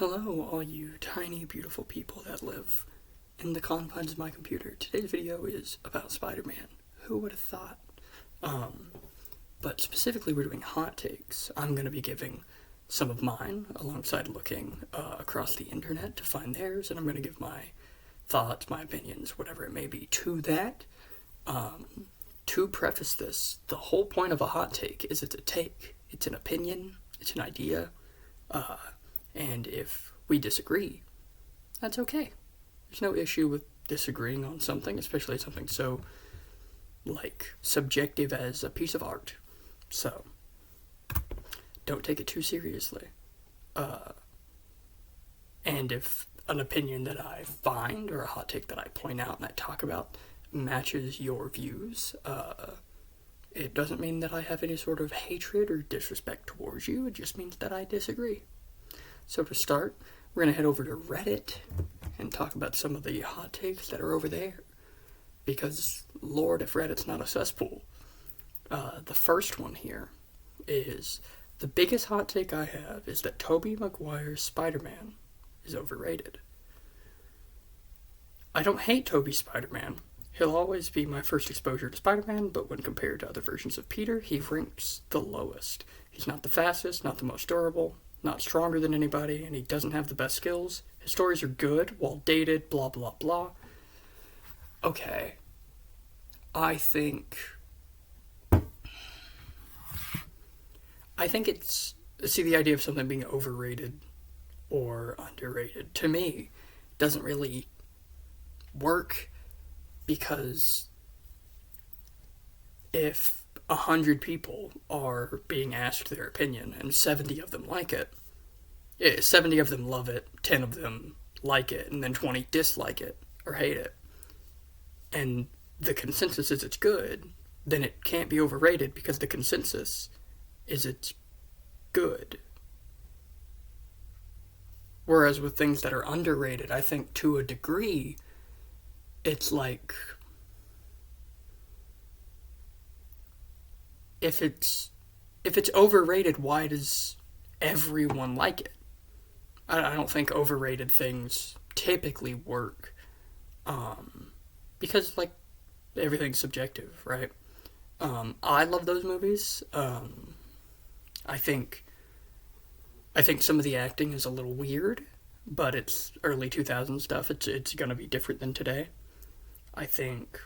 Hello, all you tiny, beautiful people that live in the confines of my computer. Today's video is about Spider-Man. Who would have thought? But specifically, we're doing hot takes. I'm going to be giving some of mine alongside looking across the internet to find theirs, and I'm going to give my thoughts, my opinions, whatever it may be, to that. To preface this, the whole point of a hot take is it's a take. It's an opinion. It's an idea. And if we disagree, that's okay. There's no issue with disagreeing on something, especially something so, subjective as a piece of art. So, don't take it too seriously. And if an opinion that I find or a hot take that I point out and I talk about matches your views, it doesn't mean that I have any sort of hatred or disrespect towards you. It just means that I disagree. So to start, we're going to head over to Reddit and talk about some of the hot takes that are over there. Because, Lord, if Reddit's not a cesspool. The first one here is, the biggest hot take I have is that Tobey Maguire's Spider-Man is overrated. I don't hate Tobey's Spider-Man. He'll always be my first exposure to Spider-Man, but when compared to other versions of Peter, he ranks the lowest. He's not the fastest, not the most durable, not stronger than anybody, and he doesn't have the best skills. His stories are good, while dated, blah blah blah. Okay. I think it's... See, the idea of something being overrated or underrated, to me, doesn't really work, because if 100 people are being asked their opinion and 70 of them like it, 70 of them love it, 10 of them like it, and then 20 dislike it or hate it, and the consensus is it's good, then it can't be overrated because the consensus is it's good. Whereas with things that are underrated, I think to a degree, it's like, if it's overrated, why does everyone like it? I don't think overrated things typically work, because everything's subjective, right? I love those movies. I think some of the acting is a little weird, but it's early 2000s stuff. It's gonna be different than today. I think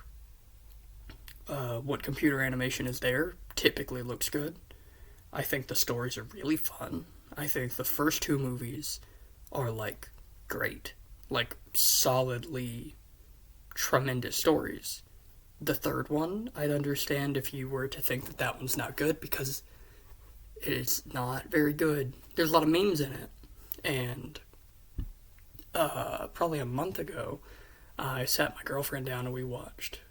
what computer animation is there typically looks good. I think the stories are really fun. I think the first two movies are great, solidly tremendous stories. The third one, I'd understand if you were to think that one's not good, because it's not very good. There's a lot of memes in it, and probably a month ago, I sat my girlfriend down and we watched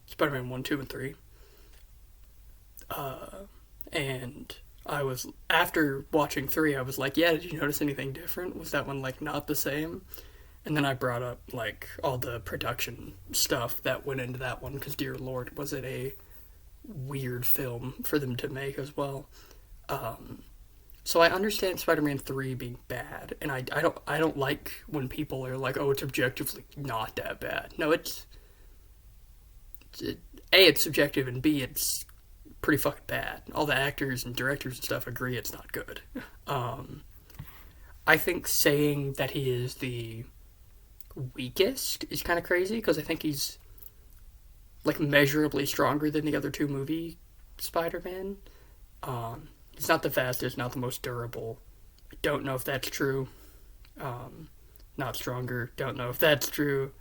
Spider-Man 1, 2, and 3. And I was, after watching 3, I was like, yeah, did you notice anything different? Was that one, not the same? And then I brought up, all the production stuff that went into that one, because, dear Lord, was it a weird film for them to make as well. So I understand Spider-Man 3 being bad, and I don't like when people are like, oh, it's objectively not that bad. No, it's subjective, and B, it's pretty fucking bad. All the actors and directors and stuff agree it's not good. I think saying that he is the weakest is kind of crazy, because I think he's measurably stronger than the other two movie Spider-Man. He's not the fastest, not the most durable. I don't know if that's true. Not stronger, don't know if that's true.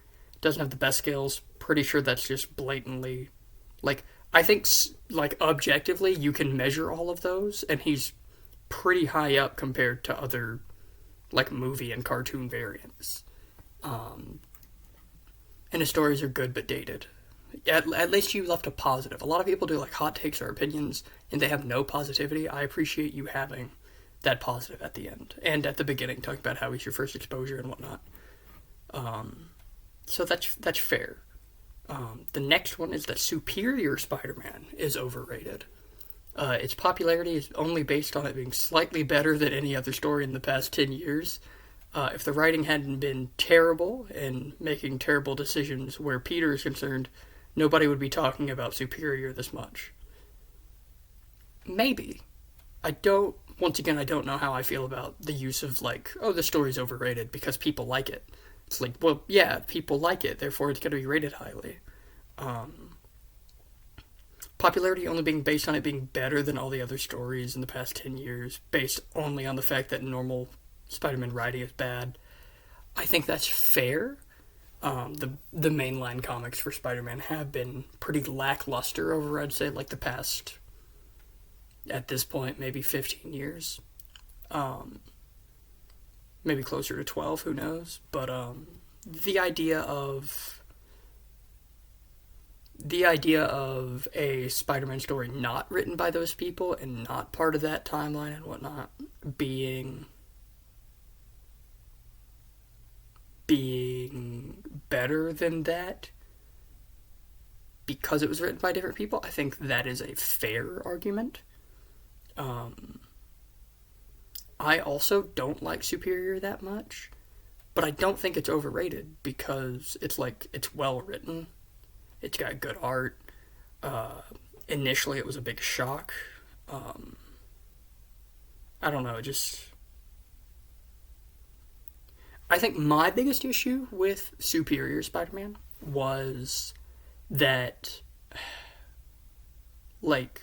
Doesn't have the best skills. Pretty sure that's just blatantly, I think, objectively, you can measure all of those, and he's pretty high up compared to other, movie and cartoon variants. And his stories are good but dated. At least you left a positive. A lot of people do, hot takes or opinions, and they have no positivity. I appreciate you having that positive at the end, and at the beginning, talking about how he's your first exposure and whatnot. So that's fair. The next one is that Superior Spider-Man is overrated. Its popularity is only based on it being slightly better than any other story in the past 10 years. If the writing hadn't been terrible and making terrible decisions where Peter is concerned, nobody would be talking about Superior this much. Maybe. Once again, I don't know how I feel about the use of, like, oh, the story's overrated because people like it. It's like, well, yeah, people like it, therefore it's going to be rated highly. Popularity only being based on it being better than all the other stories in the past 10 years, based only on the fact that normal Spider-Man writing is bad. I think that's fair. The mainline comics for Spider-Man have been pretty lackluster over, I'd say, like the past, at this point, maybe 15 years. Maybe closer to 12, who knows? But the idea of a Spider-Man story not written by those people and not part of that timeline and whatnot being better than that because it was written by different people, I think that is a fair argument. I also don't like Superior that much, but I don't think it's overrated because it's well written. It's got good art. Initially, it was a big shock. I don't know, I think my biggest issue with Superior Spider-Man was that, like,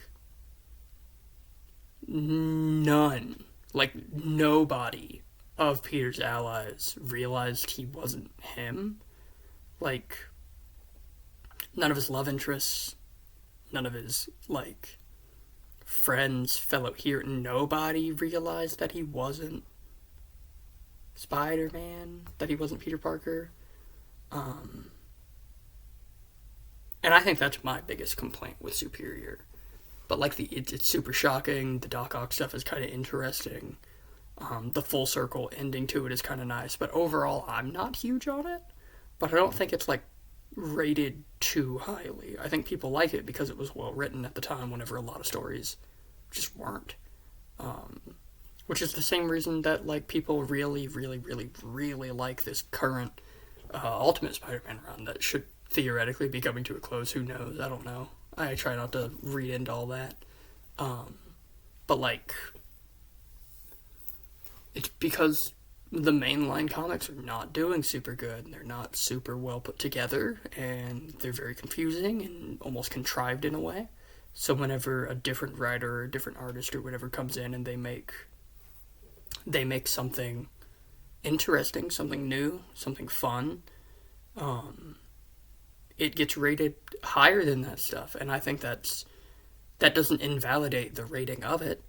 nobody of Peter's allies realized he wasn't him. Like, none of his love interests, none of his, like, friends, fellow hero, nobody realized that he wasn't Spider-Man, that he wasn't Peter Parker. And I think that's my biggest complaint with Superior. But, like, it's super shocking. The Doc Ock stuff is kind of interesting. The full circle ending to it is kind of nice. But overall, I'm not huge on it. But I don't think it's, like, rated too highly. I think people like it because it was well written at the time whenever a lot of stories just weren't. Which is the same reason that, like, people really, really, really, really like this current Ultimate Spider-Man run that should theoretically be coming to a close. Who knows? I don't know. I try not to read into all that. But, like, it's because the mainline comics are not doing super good. They're not super well put together, and they're very confusing and almost contrived in a way. So whenever a different writer or a different artist or whatever comes in and they make something interesting, something new, something fun, it gets rated higher than that stuff. And I think that doesn't invalidate the rating of it.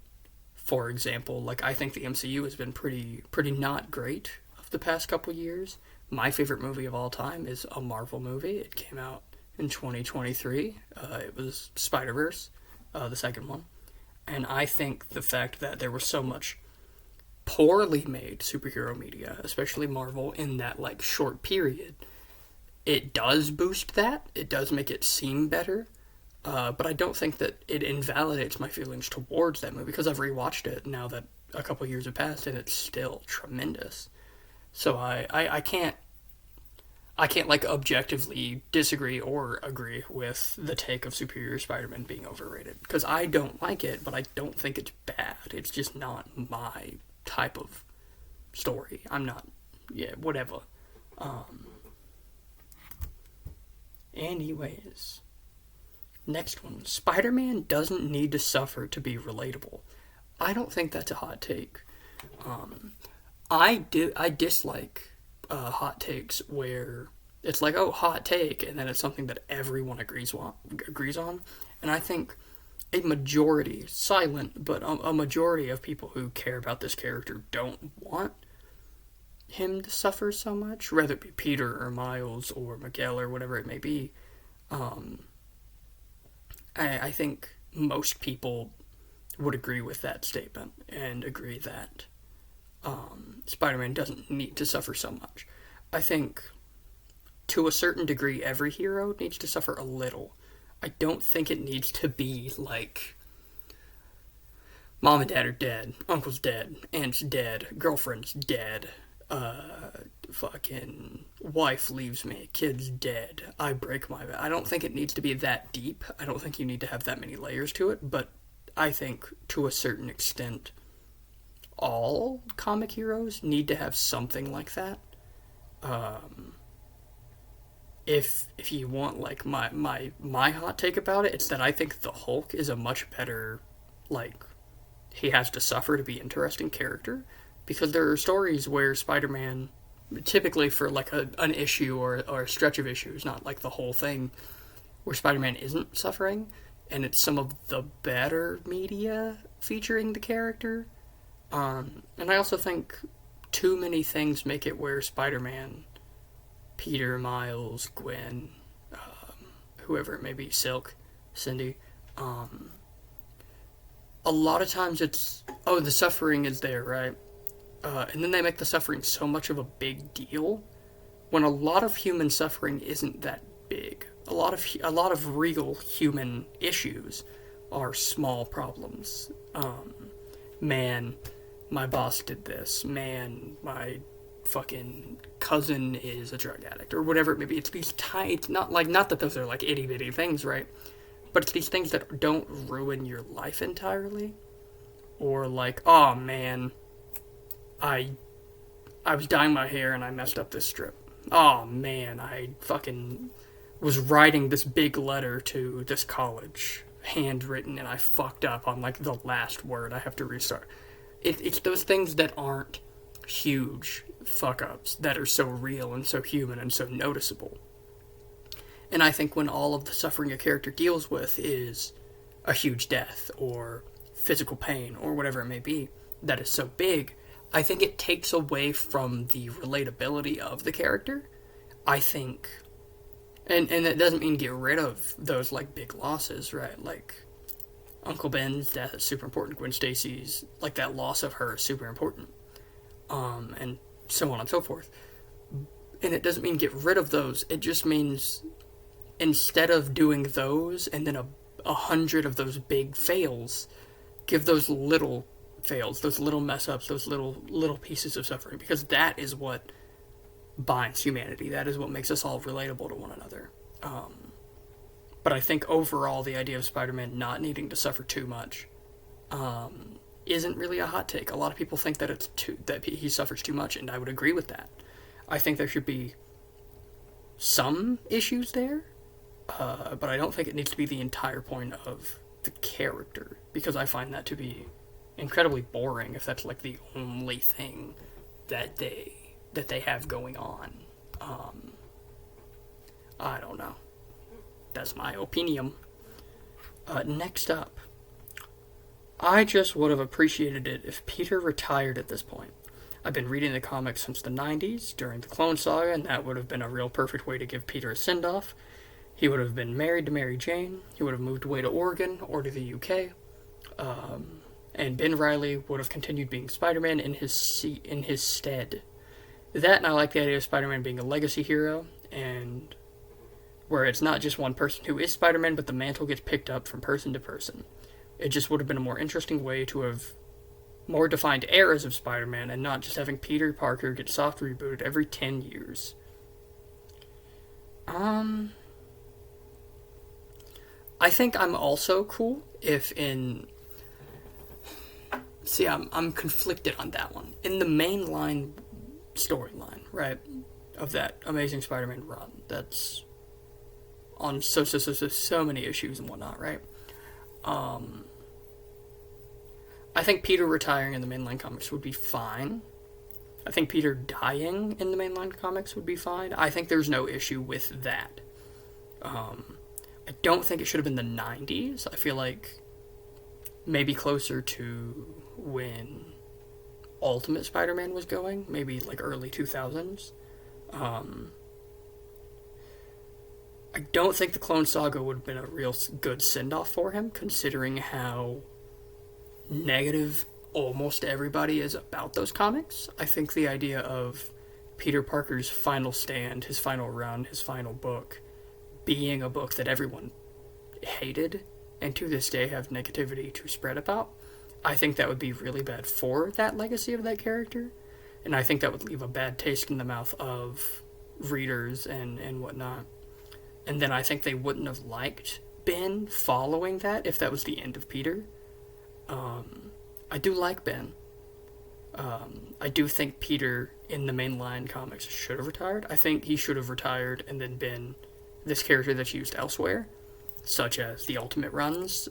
For example, like, I think the MCU has been pretty not great of the past couple years. My favorite movie of all time is a Marvel movie. It came out in 2023. It was Spider-Verse, the second one. And I think the fact that there was so much poorly made superhero media, especially Marvel, in that, like, short period, it does boost that. It does make it seem better. But I don't think that it invalidates my feelings towards that movie, because I've rewatched it now that a couple years have passed, and it's still tremendous. So I can't like objectively disagree or agree with the take of Superior Spider-Man being overrated, because I don't like it, but I don't think it's bad. It's just not my type of story. I'm not, whatever. Anyways, next one. Spider-Man doesn't need to suffer to be relatable. I don't think that's a hot take. I dislike hot takes where it's like, oh, hot take, and then it's something that everyone agrees on. And I think a majority, silent, but a majority of people who care about this character don't want him to suffer so much, whether it be Peter or Miles or Miguel or whatever it may be. I think most people would agree with that statement and agree that Spider-Man doesn't need to suffer so much. I think, to a certain degree, every hero needs to suffer a little. I don't think it needs to be, like, Mom and dad are dead. Uncle's dead. Aunt's dead. Girlfriend's dead. Fucking wife leaves me. Kid's dead. I break my back. I don't think it needs to be that deep. I don't think you need to have that many layers to it, but I think to a certain extent, all comic heroes need to have something like that. If you want like my hot take about it, it's that I think the Hulk is a much better, like, he has to suffer to be interesting character, because there are stories where Spider-Man, typically for like an issue or a stretch of issues, not like the whole thing, where Spider-Man isn't suffering, and it's some of the better media featuring the character. And I also think too many things make it where Spider-Man, Peter, Miles, Gwen, whoever it may be, Silk, Cindy, a lot of times it's, oh, the suffering is there, right? And then they make the suffering so much of a big deal, when a lot of human suffering isn't that big. A lot of real human issues are small problems. Man, my boss did this. Man, my fucking cousin is a drug addict, or whatever it may be. It's these tiny, it's not that those are like itty bitty things, right? But it's these things that don't ruin your life entirely. Or like, oh man, I was dyeing my hair and I messed up this strip. Oh man, I fucking was writing this big letter to this college, handwritten, and I fucked up on like the last word. I have to restart. It's those things that aren't huge fuck ups that are so real and so human and so noticeable. And I think when all of the suffering a character deals with is a huge death or physical pain or whatever it may be that is so big, I think it takes away from the relatability of the character. I think, and that doesn't mean get rid of those like big losses, right? Like Uncle Ben's death is super important. Gwen Stacy's, like, that loss of her is super important. And so on and so forth. And it doesn't mean get rid of those. It just means instead of doing those and then 100 of those big fails, give those little fails, those little mess ups, those little pieces of suffering, because that is what binds humanity. That is what makes us all relatable to one another. But I think overall the idea of Spider-Man not needing to suffer too much isn't really a hot take. A lot of people think that that he suffers too much, and I would agree with that. I think there should be some issues there, but I don't think it needs to be the entire point of the character, because I find that to be incredibly boring if that's like the only thing that they have going on. I don't know. That's my opinion. Next up, I just would have appreciated it if Peter retired at this point. I've been reading the comics since the 90s, during the Clone Saga, and that would have been a real perfect way to give Peter a send-off. He would have been married to Mary Jane, he would have moved away to Oregon or to the UK, and Ben Reilly would have continued being Spider-Man in his stead. That, and I like the idea of Spider-Man being a legacy hero, and where it's not just one person who is Spider-Man, but the mantle gets picked up from person to person. It just would have been a more interesting way to have more defined eras of Spider-Man, and not just having Peter Parker get soft rebooted every 10 years. I think I'm also cool if in... See, I'm conflicted on that one. In the mainline storyline, right, of that Amazing Spider-Man run, that's on so many issues and whatnot, right? I think Peter retiring in the mainline comics would be fine. I think Peter dying in the mainline comics would be fine. I think there's no issue with that. I don't think it should have been the 90s. I feel like maybe closer to when Ultimate Spider-Man was going, maybe like early 2000s. I don't think the Clone Saga would have been a real good send-off for him, considering how negative almost everybody is about those comics. I think the idea of Peter Parker's final stand, his final run, his final book, being a book that everyone hated, and to this day have negativity to spread about, I think that would be really bad for that legacy of that character. And I think that would leave a bad taste in the mouth of readers and whatnot. And then I think they wouldn't have liked Ben following that if that was the end of Peter. I do like Ben. I do think Peter in the mainline comics should have retired. I think he should have retired and then been this character that's used elsewhere, such as the Ultimate runs,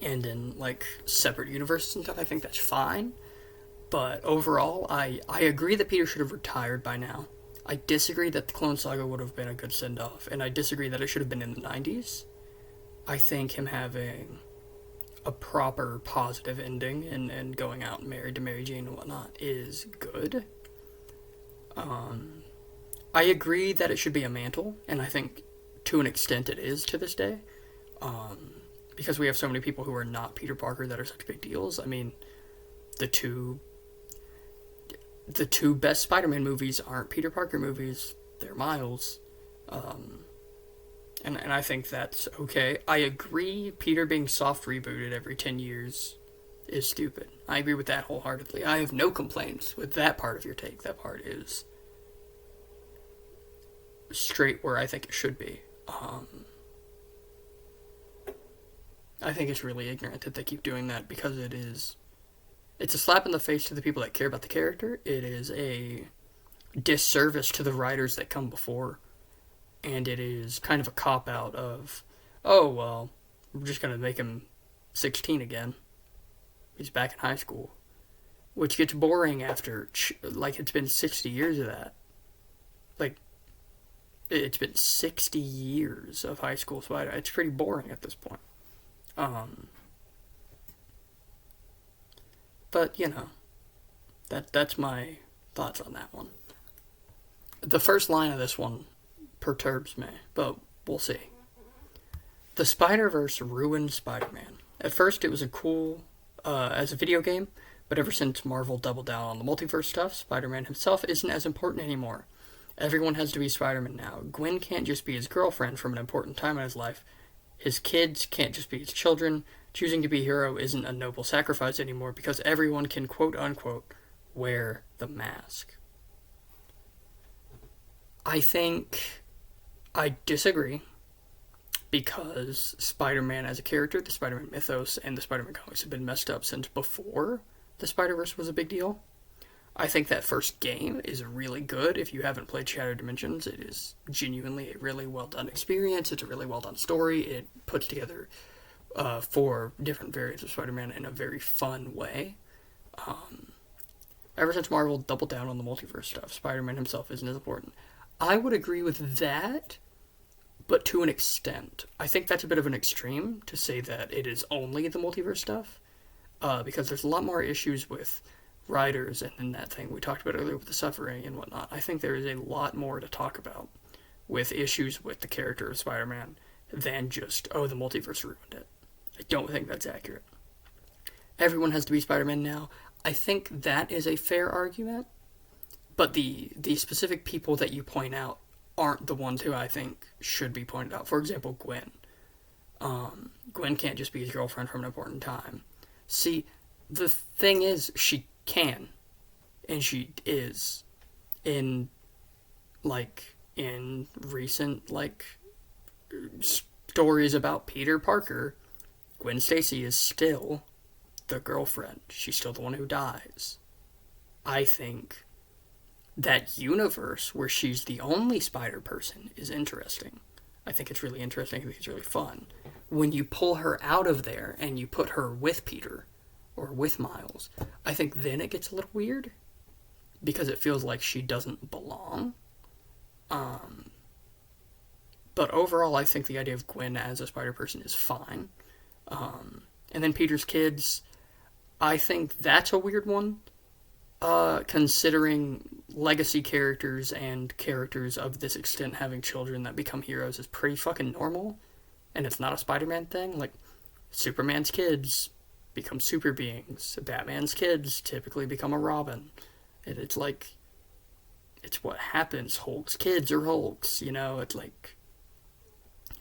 and in like separate universes and stuff. I think that's fine. But overall, I agree that Peter should have retired by now. I disagree that the Clone Saga would have been a good send-off, and I disagree that it should have been in the 90s. I think him having a proper positive ending and going out married to Mary Jane and whatnot is good. I agree that it should be a mantle, and I think to an extent it is to this day. Because we have so many people who are not Peter Parker that are such big deals. I mean, the two best Spider-Man movies aren't Peter Parker movies, they're Miles. And I think that's okay. I agree Peter being soft rebooted every 10 years is stupid. I agree with that wholeheartedly. I have no complaints with that part of your take. That part is straight where I think it should be. I think it's really ignorant that they keep doing that because it's a slap in the face to the people that care about the character. It is a disservice to the writers that come before. And it is kind of a cop-out of, oh, well, we're just going to make him 16 again. He's back in high school. Which gets boring after, like, it's been 60 years of that. Like, it's been 60 years of high school Spider. It's pretty boring at this point. But, you know, that's my thoughts on that one. The first line of this one perturbs me, but we'll see. The Spider-Verse ruined Spider-Man. At first it was a cool, as a video game, but ever since Marvel doubled down on the multiverse stuff, Spider-Man himself isn't as important anymore. Everyone has to be Spider-Man now. Gwen can't just be his girlfriend from an important time in his life. His kids can't just be his children. Choosing to be a hero isn't a noble sacrifice anymore because everyone can quote-unquote wear the mask. I think I disagree because Spider-Man as a character, the Spider-Man mythos, and the Spider-Man comics have been messed up since before the Spider-Verse was a big deal. I think that first game is really good. If you haven't played Shattered Dimensions, it is genuinely a really well-done experience. It's a really well-done story. It puts together 4 different variants of Spider-Man in a very fun way. Ever since Marvel doubled down on the multiverse stuff, Spider-Man himself isn't as important. I would agree with that, but to an extent. I think that's a bit of an extreme to say that it is only the multiverse stuff, because there's a lot more issues with writers and that thing we talked about earlier with the suffering and whatnot. I think there is a lot more to talk about with issues with the character of Spider-Man than just, oh, the multiverse ruined it. I don't think that's accurate. Everyone has to be Spider-Man now. I think that is a fair argument, but the specific people that you point out aren't the ones who I think should be pointed out. For example, Gwen. Gwen can't just be his girlfriend from an important time. See, the thing is, she can, and she is, in recent, stories about Peter Parker, Gwen Stacy is still the girlfriend. She's still the one who dies. I think that universe where she's the only spider person is interesting. I think it's really interesting. I think it's really fun. When you pull her out of there and you put her with Peter or with Miles, I think then it gets a little weird because it feels like she doesn't belong. But overall, I think the idea of Gwen as a spider person is fine. And then Peter's kids, I think that's a weird one. Considering legacy characters and characters of this extent having children that become heroes is pretty fucking normal. And it's not a Spider-Man thing. Like, Superman's kids become super beings. Batman's kids typically become a Robin. It's like, it's what happens. Hulk's kids are Hulks, you know? It's like,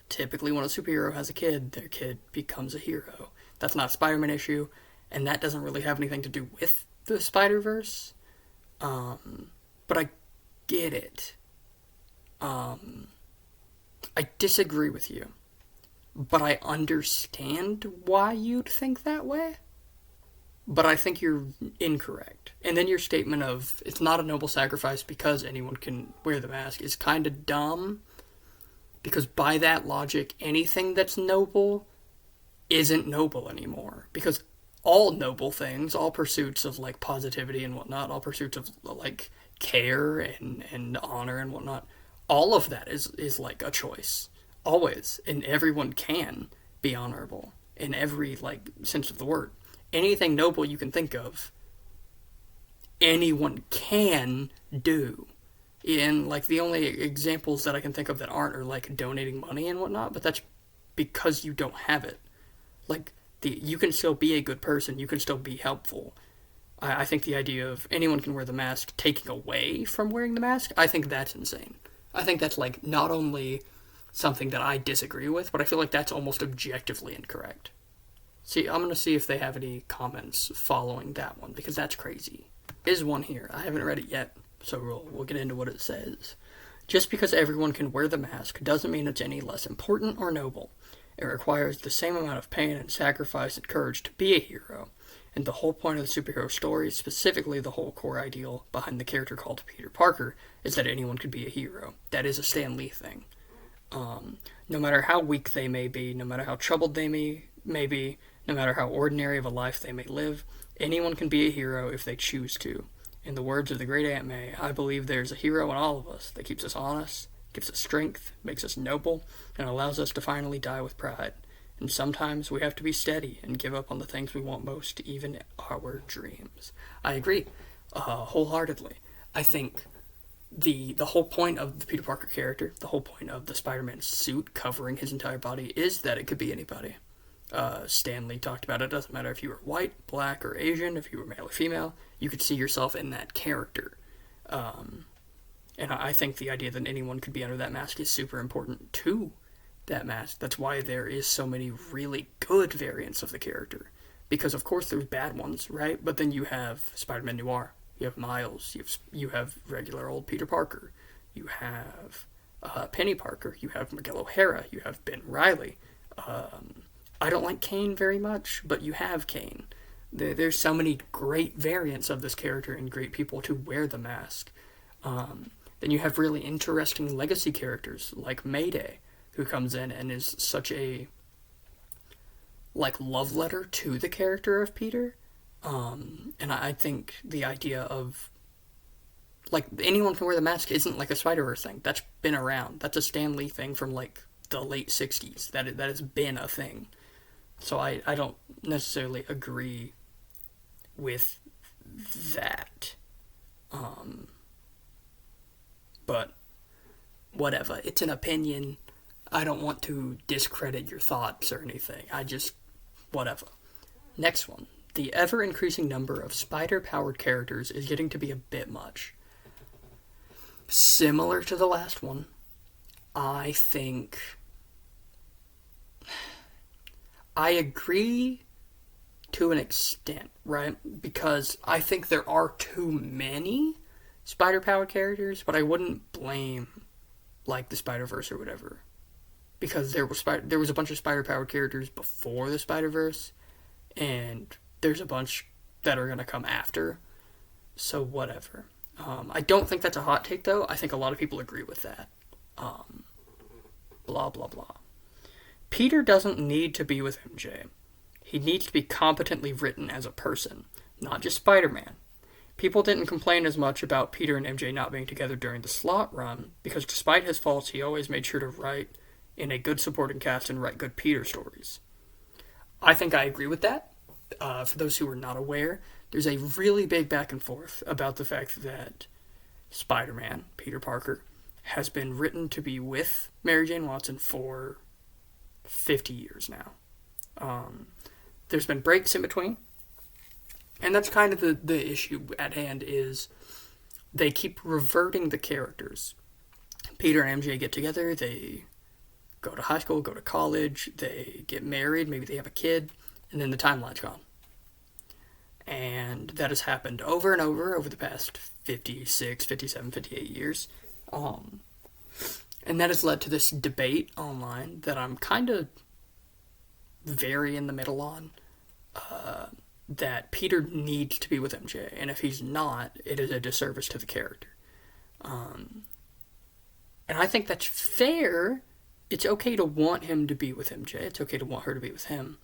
typically when a superhero has a kid, their kid becomes a hero. That's not a Spider-Man issue, and that doesn't really have anything to do with the Spider-Verse. But I get it. I disagree with you, but I understand why you'd think that way. But I think you're incorrect. And then your statement of it's not a noble sacrifice because anyone can wear the mask is kind of dumb. Because by that logic, anything that's noble isn't noble anymore. Because all noble things, all pursuits of like positivity and whatnot, all pursuits of like care and honor and whatnot, all of that is like a choice. Always. And everyone can be honorable in every like sense of the word. Anything noble you can think of, anyone can do. And like the only examples that I can think of that aren't are like donating money and whatnot, but that's because you don't have it. Like you can still be a good person, you can still be helpful. I think the idea of anyone can wear the mask taking away from wearing the mask, I think that's insane. I think that's like not only something that I disagree with, but I feel like that's almost objectively incorrect. See, I'm going to see if they have any comments following that one, because that's crazy. Is one here. I haven't read it yet, so we'll get into what it says. Just because everyone can wear the mask doesn't mean it's any less important or noble. It requires the same amount of pain and sacrifice and courage to be a hero. And the whole point of the superhero story, specifically the whole core ideal behind the character called Peter Parker, is that anyone could be a hero. That is a Stan Lee thing. No matter how weak they may be, no matter how troubled they may be, no matter how ordinary of a life they may live, anyone can be a hero if they choose to. In the words of the great Aunt May, I believe there's a hero in all of us that keeps us honest, gives us strength, makes us noble, and allows us to finally die with pride. And sometimes we have to be steady and give up on the things we want most, even our dreams. I agree, wholeheartedly. I think the whole point of the Peter Parker character, the whole point of the Spider-Man suit covering his entire body, is that it could be anybody. Stan Lee talked about it. Doesn't matter if you were white, black, or Asian, if you were male or female, you could see yourself in that character. And I think the idea that anyone could be under that mask is super important to that mask. That's why there is so many really good variants of the character. Because of course there's bad ones, right? But then you have Spider-Man Noir, you have Miles, you have regular old Peter Parker, you have Penny Parker, you have Miguel O'Hara, you have Ben Reilly. I don't like Kane very much, but you have Kane. There's so many great variants of this character and great people to wear the mask. Then you have really interesting legacy characters like Mayday, who comes in and is such a like love letter to the character of Peter. And I think the idea of like anyone can wear the mask isn't like a Spider-Verse thing. That's been around. That's a Stan Lee thing from like the late 60s. That has been a thing. So I don't necessarily agree with that. But whatever. It's an opinion. I don't want to discredit your thoughts or anything. Whatever. Next one. The ever-increasing number of spider-powered characters is getting to be a bit much. Similar to the last one, I think I agree to an extent, right? Because I think there are too many spider-powered characters, but I wouldn't blame, like, the Spider-Verse or whatever. Because there was a bunch of spider-powered characters before the Spider-Verse, and there's a bunch that are going to come after, so whatever. I don't think that's a hot take, though. I think a lot of people agree with that. Blah, blah, blah. Peter doesn't need to be with MJ. He needs to be competently written as a person, not just Spider-Man. People didn't complain as much about Peter and MJ not being together during the Slott run, because despite his faults, he always made sure to write in a good supporting cast and write good Peter stories. I think I agree with that. For those who are not aware, there's a really big back and forth about the fact that Spider-Man, Peter Parker, has been written to be with Mary Jane Watson for 50 years now. There's been breaks in between, and that's kind of the issue at hand is they keep reverting the characters. Peter and MJ get together, they go to high school, go to college, they get married, maybe they have a kid, and then the timeline's gone. And that has happened over and over the past 56, 57, 58 years. And that has led to this debate online that I'm kind of very in the middle on. That Peter needs to be with MJ, and if he's not, it is a disservice to the character. And I think that's fair. It's okay to want him to be with MJ. It's okay to want her to be with him.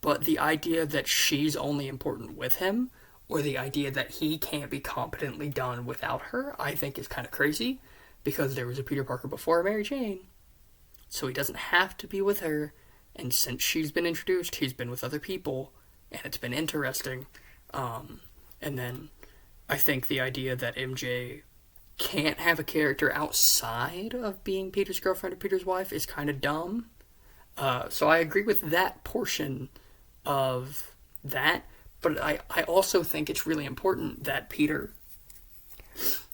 But the idea that she's only important with him, or the idea that he can't be competently done without her, I think is kind of crazy. Because there was a Peter Parker before Mary Jane. So he doesn't have to be with her. And since she's been introduced, he's been with other people. And it's been interesting. And then I think the idea that MJ can't have a character outside of being Peter's girlfriend or Peter's wife is kind of dumb. So I agree with that portion of that. But I also think it's really important that Peter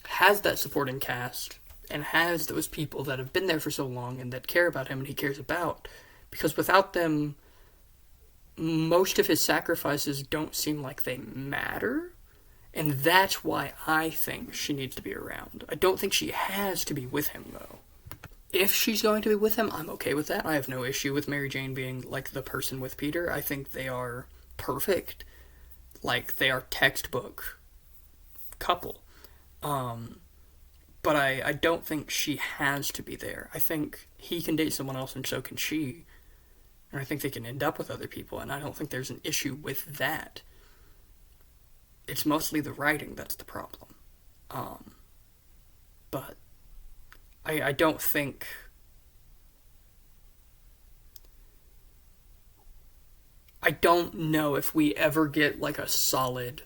has that supporting cast and has those people that have been there for so long and that care about him and he cares about. Because without them, most of his sacrifices don't seem like they matter. And that's why I think she needs to be around. I don't think she has to be with him, though. If she's going to be with him, I'm okay with that. I have no issue with Mary Jane being, like, the person with Peter. I think they are perfect. Like, they are textbook couple. But I don't think she has to be there. I think he can date someone else and so can she. And I think they can end up with other people, and I don't think there's an issue with that. It's mostly the writing that's the problem. But I don't think... I don't know if we ever get, like, a solid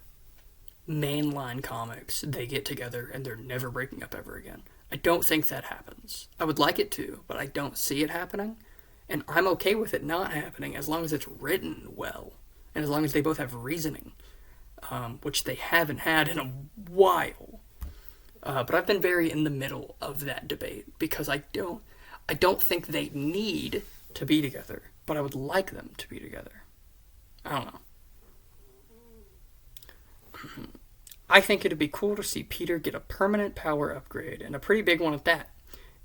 mainline comics, they get together and they're never breaking up ever again. I don't think that happens. I would like it to, but I don't see it happening. And I'm okay with it not happening as long as it's written well. And as long as they both have reasoning. Which they haven't had in a while. But I've been very in the middle of that debate. Because I don't think they need to be together. But I would like them to be together. I don't know. I think it'd be cool to see Peter get a permanent power upgrade, and a pretty big one at that.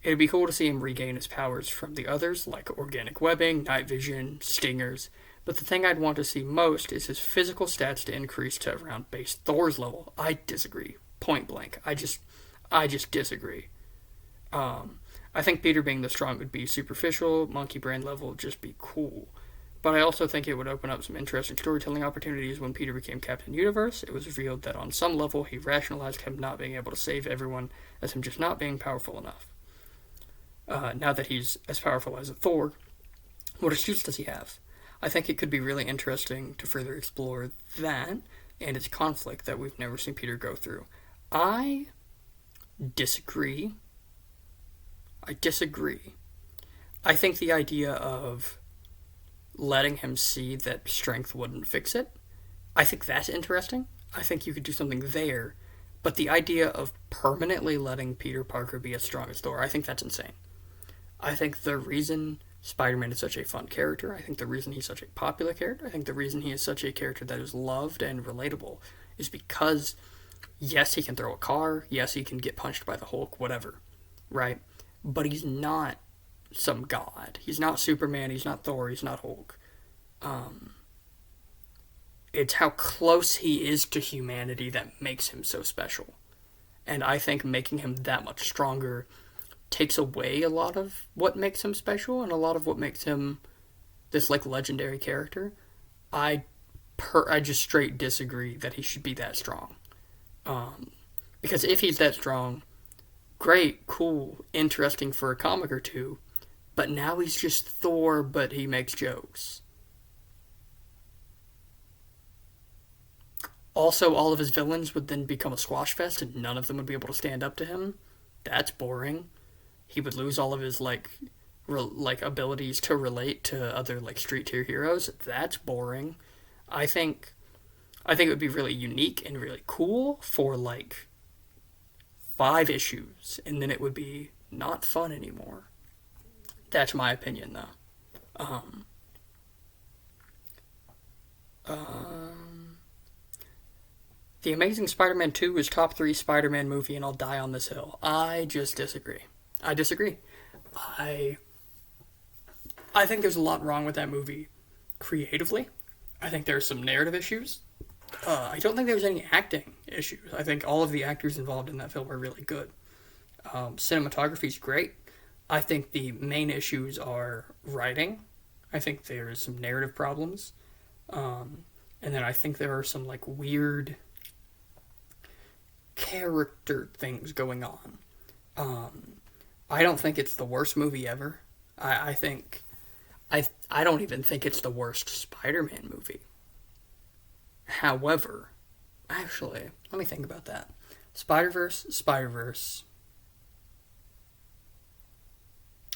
It'd be cool to see him regain his powers from the others, like organic webbing, night vision, stingers, but the thing I'd want to see most is his physical stats to increase to around base Thor's level. I disagree. Point blank. I just disagree. I think Peter being this strong would be superficial, monkey brain level would just be cool. But I also think it would open up some interesting storytelling opportunities. When Peter became Captain Universe, it was revealed that on some level he rationalized him not being able to save everyone as him just not being powerful enough. Now that he's as powerful as a Thor, what excuse does he have? I think it could be really interesting to further explore that and its conflict that we've never seen Peter go through. I disagree. I think the idea of letting him see that strength wouldn't fix it, I think that's interesting. I think you could do something there. But the idea of permanently letting Peter Parker be as strong as Thor, I think that's insane. I think the reason Spider-Man is such a fun character, I think the reason he's such a popular character, I think the reason he is such a character that is loved and relatable is because, yes, he can throw a car, yes, he can get punched by the Hulk, whatever, right? But he's not some god. He's not Superman, he's not Thor, he's not Hulk. It's how close he is to humanity that makes him so special. And I think making him that much stronger takes away a lot of what makes him special and a lot of what makes him this, like, legendary character. I just straight disagree that he should be that strong. Because if he's that strong, great, cool, interesting for a comic or two, but now he's just Thor, but he makes jokes. Also, all of his villains would then become a squash fest, and none of them would be able to stand up to him. That's boring. He would lose all of his, abilities to relate to other, street tier heroes. That's boring. I think it would be really unique and really cool for, 5 issues, and then it would be not fun anymore. That's my opinion, though. Um, the Amazing Spider-Man 2 is top 3 Spider-Man movie, and I'll die on this hill. I just disagree. I disagree. I I think there's a lot wrong with that movie creatively. I think there's some narrative issues. I don't think there's any acting issues. I think all of the actors involved in that film are really good. Cinematography's great. I think the main issues are writing. I think there's some narrative problems. And then I think there are some like weird character things going on. I don't think it's the worst movie ever. I think I don't even think it's the worst Spider-Man movie. However, actually, let me think about that. Spider-Verse.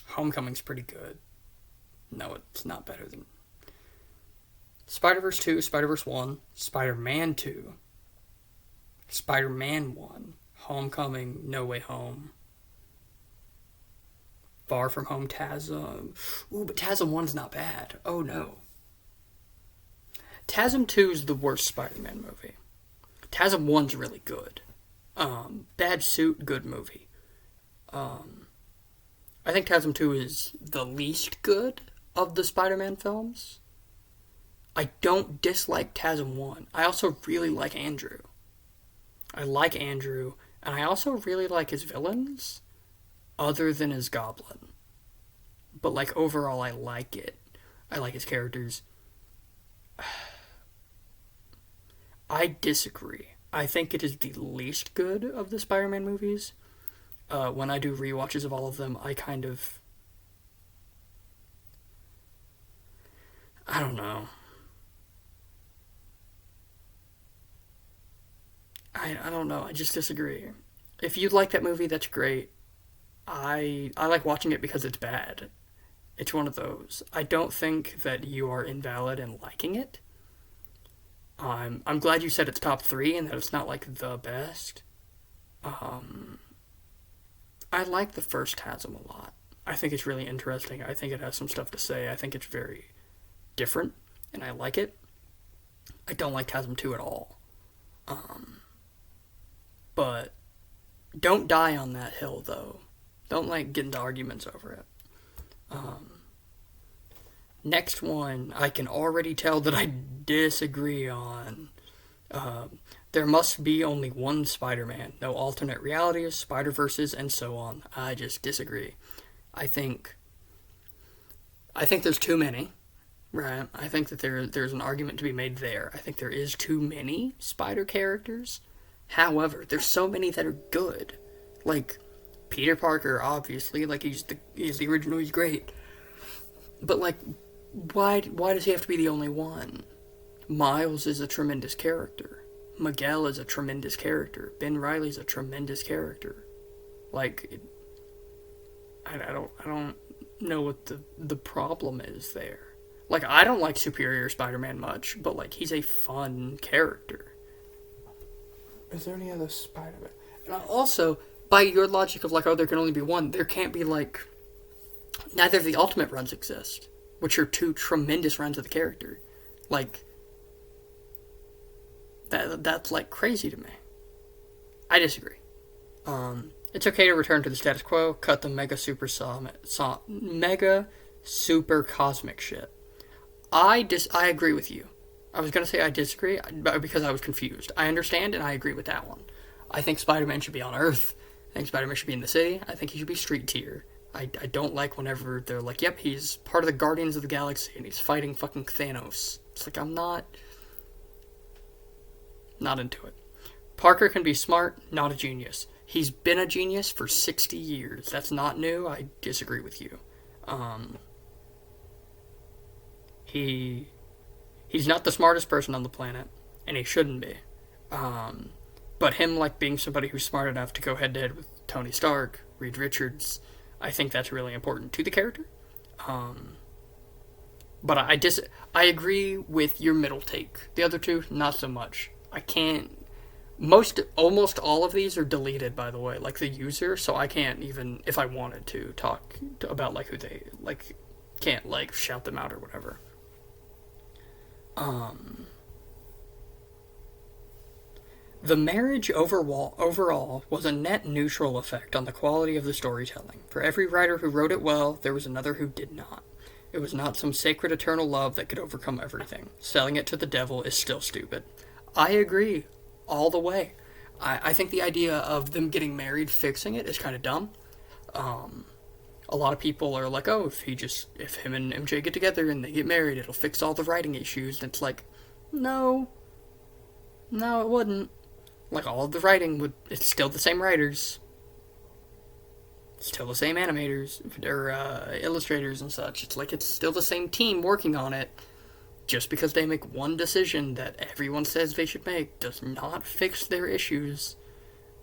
Homecoming's pretty good. No, it's not better than Spider-Verse 2, Spider-Verse 1, Spider-Man 2, Spider-Man 1, Homecoming, No Way Home, Far From Home, TASM. Ooh, but TASM 1's not bad. Oh no. TASM 2 is the worst Spider-Man movie. TASM 1's really good. Bad Suit, good movie. I think TASM 2 is the least good of the Spider-Man films. I don't dislike TASM 1. I also really like Andrew. I like Andrew, and I also really like his villains, other than his Goblin. But, like, overall, I like it. I like his characters. I disagree. I think it is the least good of the Spider-Man movies. When I do rewatches of all of them, I kind of... I don't know. I don't know. I just disagree. If you like that movie, that's great. I like watching it because it's bad. It's one of those. I don't think that you are invalid in liking it. I'm glad you said it's top 3 and that it's not like the best. I like the first TASM a lot. I think it's really interesting. I think it has some stuff to say. I think it's very different, and I like it. I don't like TASM 2 at all. But don't die on that hill, though. Don't, like, get into arguments over it. Next one, I can already tell that I disagree on. There must be only one Spider-Man. No alternate realities, Spider-Verses, and so on. I just disagree. I think there's too many, right? I think that there's an argument to be made there. I think there is too many Spider characters. However, there's so many that are good. Like, Peter Parker, obviously, like, he's the original, he's great. But, like, why does he have to be the only one? Miles is a tremendous character. Miguel is a tremendous character. Ben Reilly's a tremendous character. Like, I don't know what the problem is there. Like, I don't like Superior Spider-Man much, but, like, he's a fun character. Is there any other Spider-Man? And also, by your logic of, like, oh, there can only be one, there can't be, like, neither of the Ultimate runs exist, which are 2 tremendous runs of the character. Like, that's, like, crazy to me. I disagree. It's okay to return to the status quo, cut the mega super cosmic shit. I agree with you. I was going to say I disagree because I was confused. I understand and I agree with that one. I think Spider-Man should be on Earth. I think Spider-Man should be in the city. I think he should be street tier. I don't like whenever they're like, yep, he's part of the Guardians of the Galaxy and he's fighting fucking Thanos. It's like, I'm not into it. Parker can be smart, not a genius. He's been a genius for 60 years. That's not new. I disagree with you. He's not the smartest person on the planet, and he shouldn't be. But him, like, being somebody who's smart enough to go head-to-head with Tony Stark, Reed Richards, I think that's really important to the character. But I agree with your middle take. The other two, not so much. I can't... Almost all of these are deleted, by the way, like the user, so I can't even, if I wanted to, talk about, like, who they, like, can't, like, shout them out or whatever. The marriage overall was a net neutral effect on the quality of the storytelling. For every writer who wrote it well, there was another who did not. It was not some sacred eternal love that could overcome everything. Selling it to the devil is still stupid. I agree all the way. I think the idea of them getting married fixing it is kind of dumb. A lot of people are like, oh, if him and MJ get together and they get married, it'll fix all the writing issues. And it's like, no, it wouldn't. Like, all of the writing it's still the same writers, still the same animators or illustrators and such. It's like it's still the same team working on it. Just because they make one decision that everyone says they should make does not fix their issues.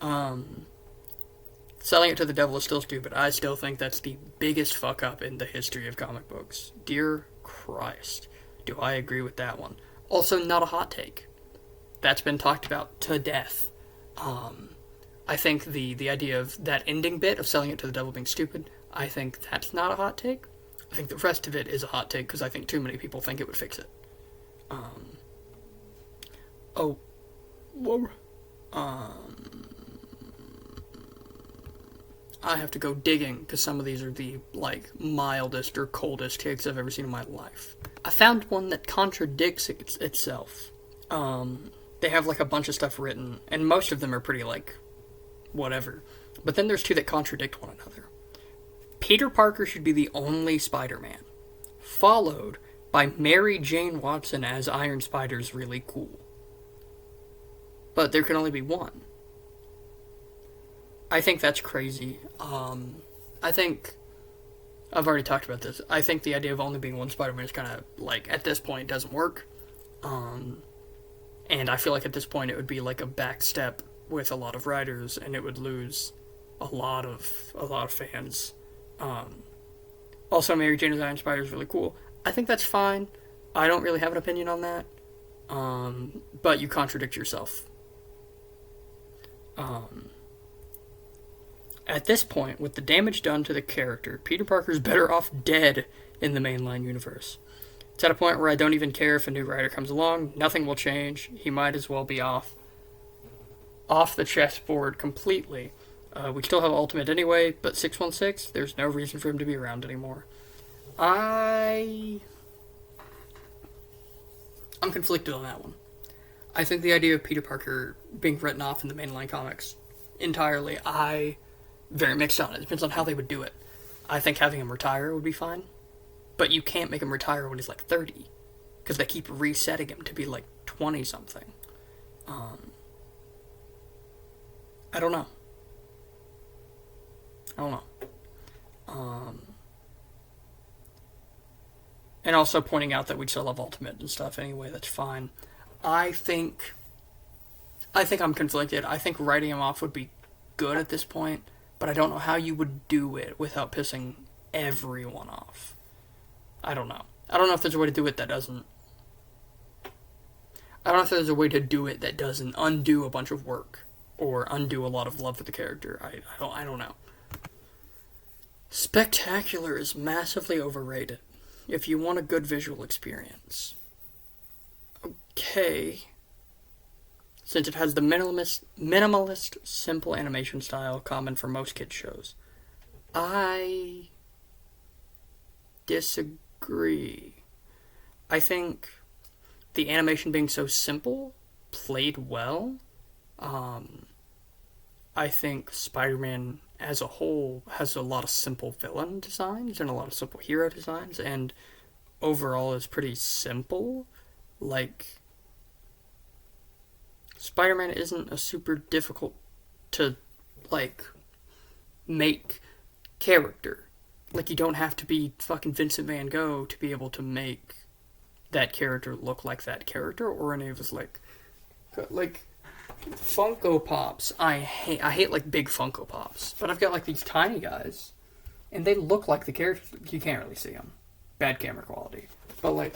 Selling it to the devil is still stupid. I still think that's the biggest fuck up in the history of comic books. Dear Christ. Do I agree with that one? Also, not a hot take. That's been talked about to death. I think the idea of that ending bit of selling it to the devil being stupid, I think that's not a hot take. I think the rest of it is a hot take because I think too many people think it would fix it. I have to go digging because some of these are the mildest or coldest takes I've ever seen in my life. I found one that contradicts itself. They have a bunch of stuff written, and most of them are pretty whatever. But then there's two that contradict one another. Peter Parker should be the only Spider-Man, followed by Mary Jane Watson as Iron Spider's really cool. But there can only be one. I think that's crazy. I think I've already talked about this. I think the idea of only being one Spider-Man is kind of at this point doesn't work. And I feel like at this point it would be a backstep with a lot of writers, and it would lose a lot of fans. Also, Mary Jane as Iron Spider is really cool. I think that's fine. I don't really have an opinion on that. But you contradict yourself. At this point, with the damage done to the character, Peter Parker's better off dead in the mainline universe. It's at a point where I don't even care if a new writer comes along. Nothing will change. He might as well be off the chessboard completely. We still have Ultimate anyway, but 616, there's no reason for him to be around anymore. I'm conflicted on that one. I think the idea of Peter Parker being written off in the mainline comics entirely, very mixed on it. It depends on how they would do it. I think having him retire would be fine. But you can't make him retire when he's 30. Because they keep resetting him to be 20-something. I don't know. And also pointing out that we'd still have Ultimate and stuff anyway, that's fine. I think I'm conflicted. I think writing him off would be good at this point, but I don't know how you would do it without pissing everyone off. I don't know. I don't know if there's a way to do it that doesn't... I don't know if there's a way to do it that doesn't undo a bunch of work or undo a lot of love for the character. I don't know. Spectacular is massively overrated if you want a good visual experience. Okay. Since it has the minimalist, simple animation style common for most kids' shows. I disagree. I think the animation being so simple played well. I think Spider-Man as a whole has a lot of simple villain designs and a lot of simple hero designs, and overall is pretty simple. Spider-Man isn't a super difficult to make character. You don't have to be fucking Vincent Van Gogh to be able to make that character look like that character, or any of his Funko Pops. I hate big Funko Pops, but I've got these tiny guys, and they look like the characters. You can't really see them. Bad camera quality, but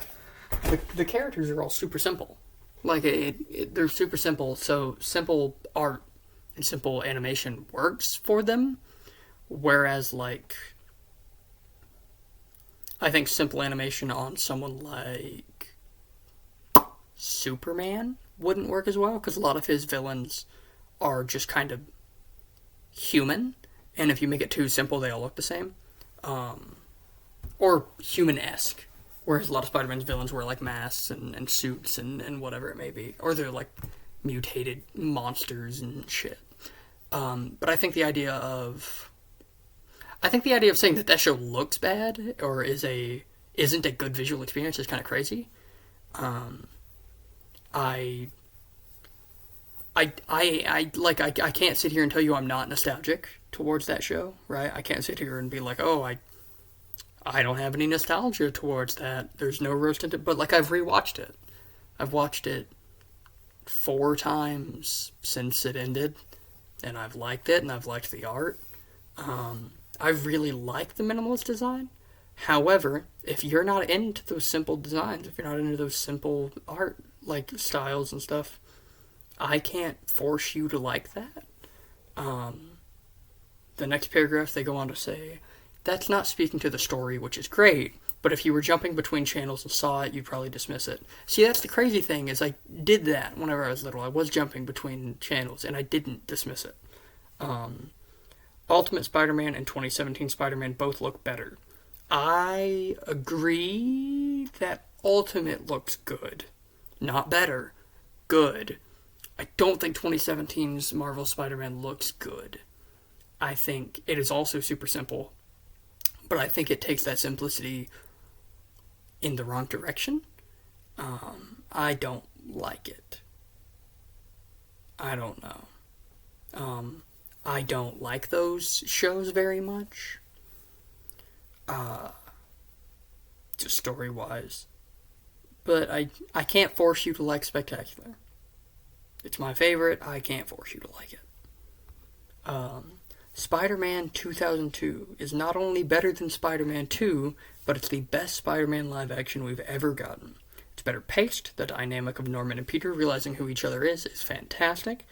the characters are all super simple. They're super simple, so simple art and simple animation works for them, whereas I think simple animation on someone like Superman wouldn't work as well because a lot of his villains are just kind of human, and if you make it too simple, they all look the same. Or human-esque. Whereas a lot of Spider-Man's villains wear like masks and suits and whatever it may be. Or they're like mutated monsters and shit. But I think the idea of saying that show looks bad or isn't a good visual experience is kind of crazy. I can't sit here and tell you I'm not nostalgic towards that show, right? I can't sit here and be like, oh, I don't have any nostalgia towards that. There's no rose tinted, but like I've rewatched it. I've watched it 4 times since it ended, and I've liked it, and I've liked the art. I really like the minimalist design. However, if you're not into those simple designs, if you're not into those simple art like styles and stuff, I can't force you to like that. The next paragraph they go on to say, that's not speaking to the story, which is great, but if you were jumping between channels and saw it, you'd probably dismiss it. See, that's the crazy thing, is I did that whenever I was little. I was jumping between channels, and I didn't dismiss it. Ultimate Spider-Man and 2017 Spider-Man both look better. I agree that Ultimate looks good. Not better. Good. I don't think 2017's Marvel Spider-Man looks good. I think it is also super simple, but I think it takes that simplicity in the wrong direction. I don't like it. I don't know. I don't like those shows very much. Just story-wise. But I can't force you to like Spectacular. It's my favorite. I can't force you to like it. Spider-Man 2002 is not only better than Spider-Man 2, but it's the best Spider-Man live action we've ever gotten. It's better paced. The dynamic of Norman and Peter realizing who each other is fantastic.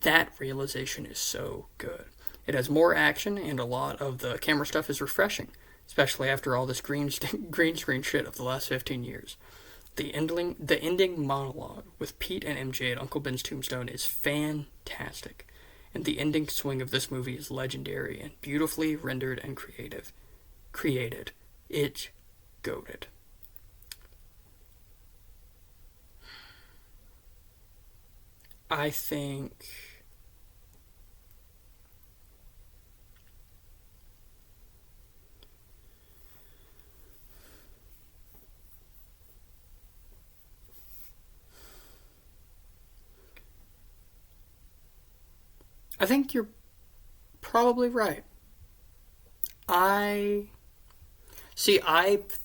That realization is so good. It has more action, and a lot of the camera stuff is refreshing, especially after all this green screen shit of the last 15 years. The ending monologue with Pete and MJ at Uncle Ben's tombstone is fantastic, and the ending swing of this movie is legendary and beautifully rendered and created. It's goated. I think you're probably right. I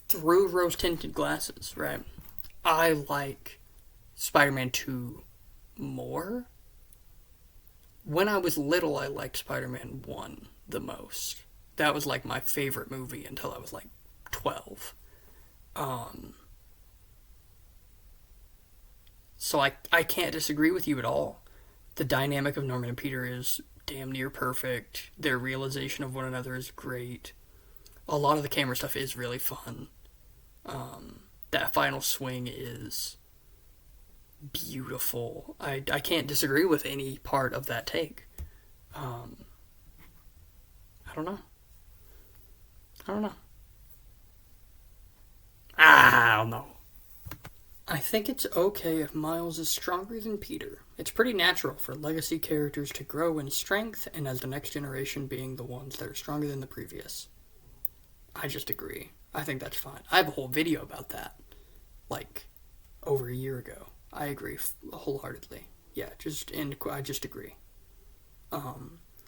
through rose tinted glasses, right? I like Spider-Man 2 more. When I was little, I liked Spider-Man 1 the most. That was like my favorite movie until I was like 12. So I can't disagree with you at all. The dynamic of Norman and Peter is damn near perfect. Their realization of one another is great. A lot of the camera stuff is really fun. That final swing is beautiful. I can't disagree with any part of that take. I don't know. I don't know. I think it's okay if Miles is stronger than Peter. It's pretty natural for legacy characters to grow in strength, and as the next generation being the ones that are stronger than the previous. I just agree. I think that's fine. I have a whole video about that, like, over a year ago. I agree wholeheartedly. Yeah, I just agree.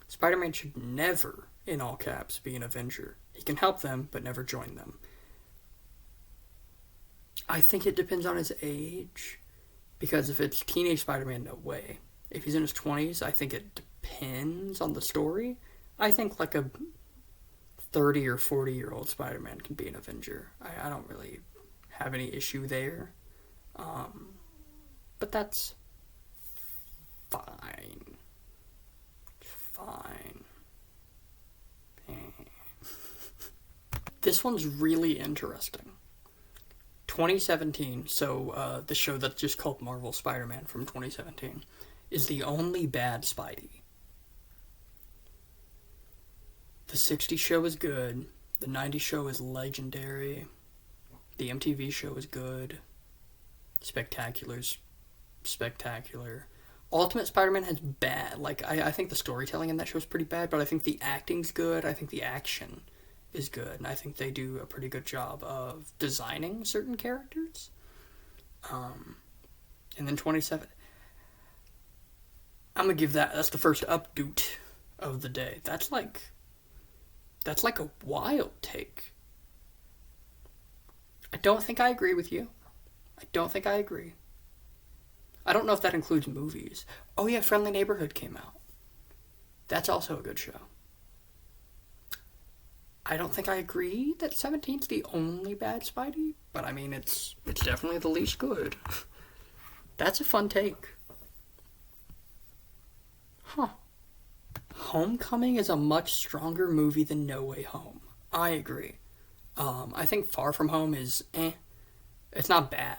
Spider-Man should never, in all caps, be an Avenger. He can help them, but never join them. I think it depends on his age, because if it's teenage Spider-Man, no way. If he's in his 20s, I think it depends on the story. I think like a 30 or 40-year-old Spider-Man can be an Avenger. I don't really have any issue there. But that's fine. This one's really interesting. 2017, so the show that's just called Marvel Spider-Man from 2017, is the only bad Spidey. The 60s show is good. The 90s show is legendary. The MTV show is good. Spectacular's spectacular. Ultimate Spider-Man has bad. Like, I think the storytelling in that show is pretty bad, but I think the acting's good. I think the action is good. And I think they do a pretty good job of designing certain characters. And then 27. I'm going to give that's the first update of the day. That's like a wild take. I don't think I agree with you. I don't think I agree. I don't know if that includes movies. Oh yeah, Friendly Neighborhood came out. That's also a good show. I don't think I agree that 17's the only bad Spidey, but I mean, it's definitely the least good. That's a fun take. Huh. Homecoming is a much stronger movie than No Way Home. I agree. I think Far From Home is It's not bad,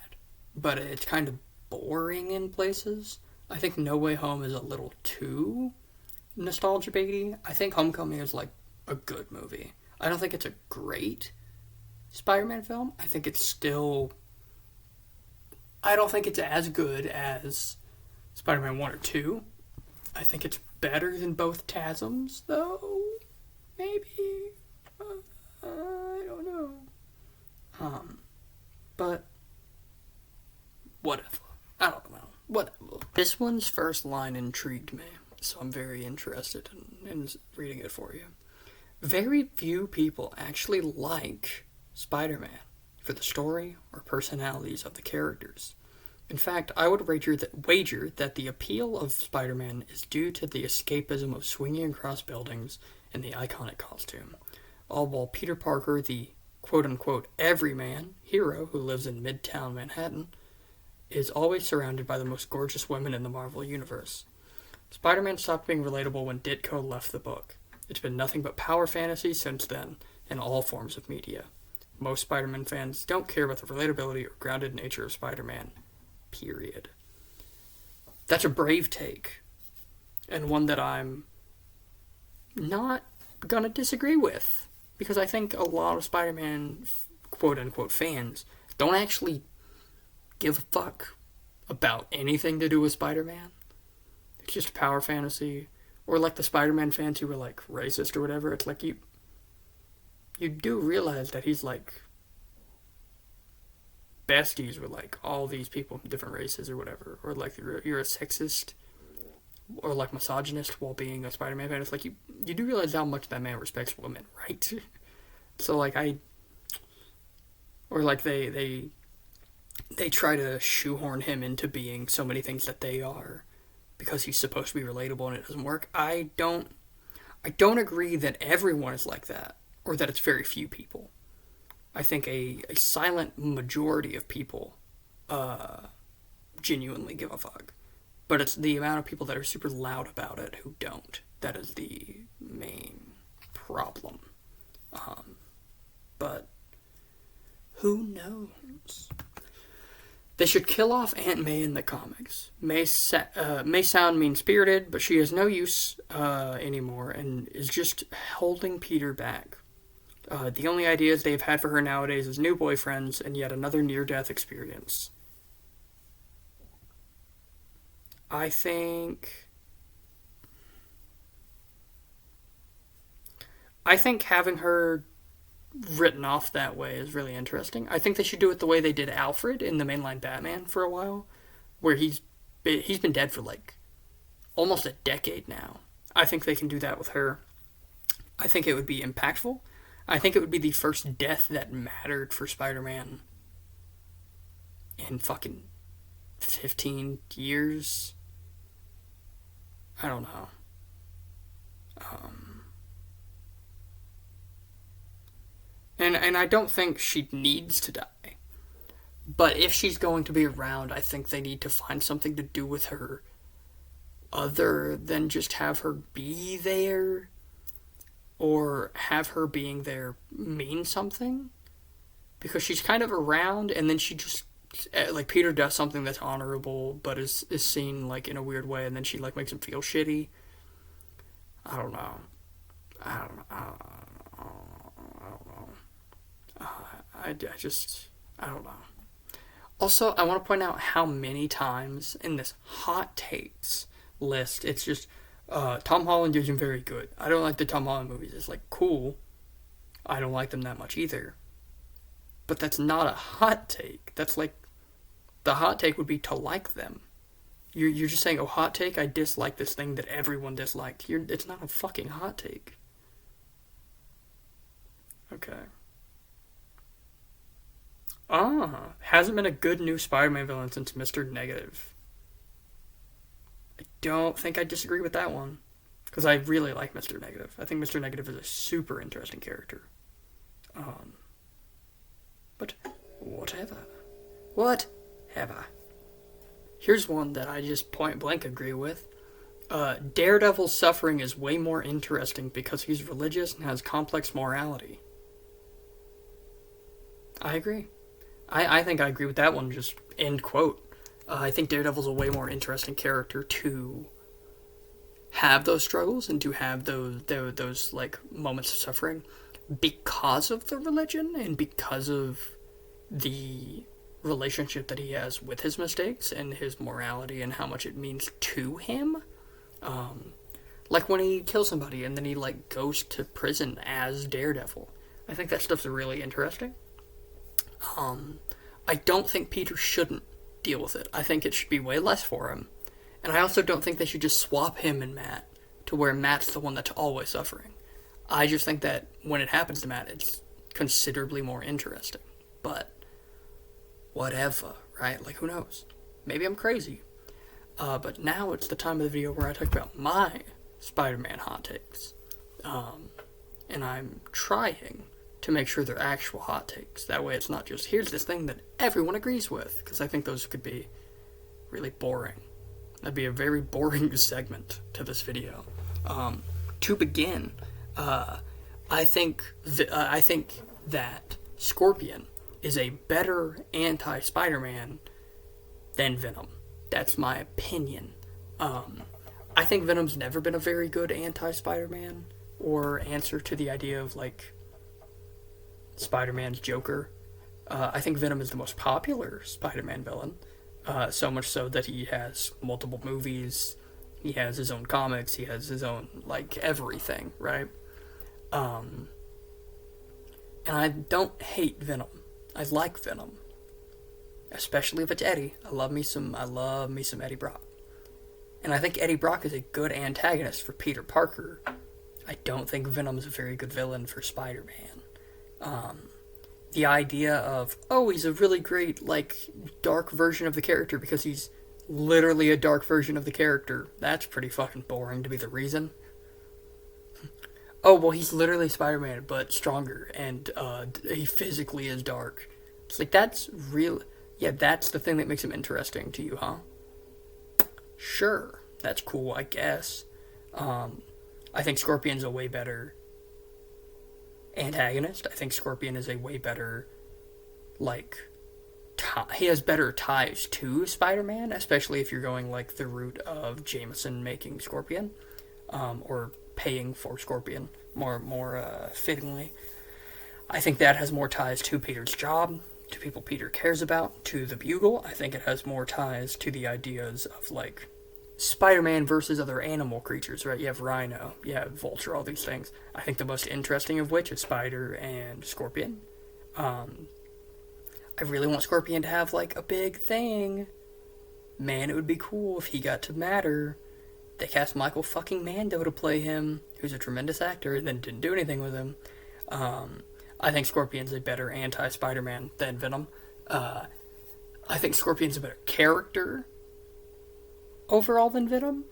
but it's kind of boring in places. I think No Way Home is a little too nostalgia baity. I think Homecoming is like a good movie. I don't think it's a great Spider-Man film. I think it's still... I don't think it's as good as Spider-Man 1 or 2. I think it's better than both TASMs, though. Maybe. I don't know. But whatever. I don't know. Whatever. This one's first line intrigued me, so I'm very interested in reading it for you. Very few people actually like Spider-Man for the story or personalities of the characters. In fact, I would wager that the appeal of Spider-Man is due to the escapism of swinging across buildings in the iconic costume, all while Peter Parker, the quote-unquote everyman hero who lives in Midtown Manhattan, is always surrounded by the most gorgeous women in the Marvel Universe. Spider-Man stopped being relatable when Ditko left the book. It's been nothing but power fantasy since then, in all forms of media. Most Spider-Man fans don't care about the relatability or grounded nature of Spider-Man. Period. That's a brave take, and one that I'm not gonna disagree with, because I think a lot of Spider-Man quote-unquote fans don't actually give a fuck about anything to do with Spider-Man. It's just power fantasy. Or like the Spider-Man fans who were like racist or whatever. It's like you do realize that he's like besties with like all these people from different races or whatever. Or like you're a sexist or like misogynist while being a Spider-Man fan. It's like you do realize how much that man respects women, right? So like they try to shoehorn him into being so many things that they are because he's supposed to be relatable and it doesn't work. I don't agree that everyone is like that or that it's very few people. I think a silent majority of people genuinely give a fuck. But it's the amount of people that are super loud about it who don't. That is the main problem. But who knows? They should kill off Aunt May in the comics. May sound mean-spirited, but she has no use anymore and is just holding Peter back. The only ideas they've had for her nowadays is new boyfriends and yet another near-death experience. I think having her written off that way is really interesting. I think they should do it the way they did Alfred in the mainline Batman for a while, where he's been dead for like almost a decade now. I think they can do that with her. I think it would be impactful. I think it would be the first death that mattered for Spider-Man in fucking 15 years. I don't know. And I don't think she needs to die. But if she's going to be around, I think they need to find something to do with her other than just have her be there. Or have her being there mean something. because she's kind of around, and then she just like Peter does something that's honorable, but is seen like in a weird way, and then she like makes him feel shitty. I don't know. I don't know. I don't know. I just I don't know. Also, I want to point out how many times in this hot takes list it's just Tom Holland isn't very good. I don't like the Tom Holland movies. It's like cool. I don't like them that much either. But that's not a hot take. That's like the hot take would be to like them. You're just saying, oh, hot take, I dislike this thing that everyone disliked. It's not a fucking hot take. Okay. Hasn't been a good new Spider-Man villain since Mr. Negative. I don't think I disagree with that one. Because I really like Mr. Negative. I think Mr. Negative is a super interesting character. But whatever. Whatever. Here's one that I just point blank agree with. Daredevil's suffering is way more interesting because he's religious and has complex morality. I agree. I think I agree with that one, just end quote. I think Daredevil's a way more interesting character to have those struggles and to have those like moments of suffering because of the religion and because of the relationship that he has with his mistakes and his morality and how much it means to him. Like when he kills somebody and then he like goes to prison as Daredevil. I think that stuff's really interesting. I don't think Peter shouldn't deal with it. I think it should be way less for him. And I also don't think they should just swap him and Matt to where Matt's the one that's always suffering. I just think that when it happens to Matt, it's considerably more interesting. But whatever, right? Like, who knows? Maybe I'm crazy. But now it's the time of the video where I talk about my Spider-Man hot takes. And I'm trying to make sure they're actual hot takes. That way it's not just, here's this thing that everyone agrees with. Because I think those could be really boring. That'd be a very boring segment to this video. To begin, I think that Scorpion is a better anti-Spider-Man than Venom. That's my opinion. I think Venom's never been a very good anti-Spider-Man or answer to the idea of, like, Spider-Man's Joker. I think Venom is the most popular Spider-Man villain. So much so that he has multiple movies, he has his own comics, he has his own, like, everything, right? And I don't hate Venom. I like Venom. Especially if it's Eddie. I love me some Eddie Brock. And I think Eddie Brock is a good antagonist for Peter Parker. I don't think Venom is a very good villain for Spider-Man. The idea of, oh, he's a really great, like, dark version of the character because he's literally a dark version of the character. That's pretty fucking boring to be the reason. Oh, well, he's literally Spider-Man, but stronger, and he physically is dark. It's like, that's real. Yeah, that's the thing that makes him interesting to you, huh? Sure, that's cool, I guess. I think Scorpion's a way better antagonist. I think Scorpion is a way better, like, he has better ties to Spider-Man, especially if you're going, like, the route of Jameson making Scorpion, or paying for Scorpion, more fittingly. I think that has more ties to Peter's job, to people Peter cares about, to the Bugle. I think it has more ties to the ideas of, like, Spider-Man versus other animal creatures, right? You have Rhino, you have Vulture, all these things. I think the most interesting of which is Spider and Scorpion. I really want Scorpion to have, like, a big thing. Man, it would be cool if he got to matter. They cast Michael fucking Mando to play him, who's a tremendous actor, and then didn't do anything with him. I think Scorpion's a better anti-Spider-Man than Venom. I think Scorpion's a better character overall than Venom.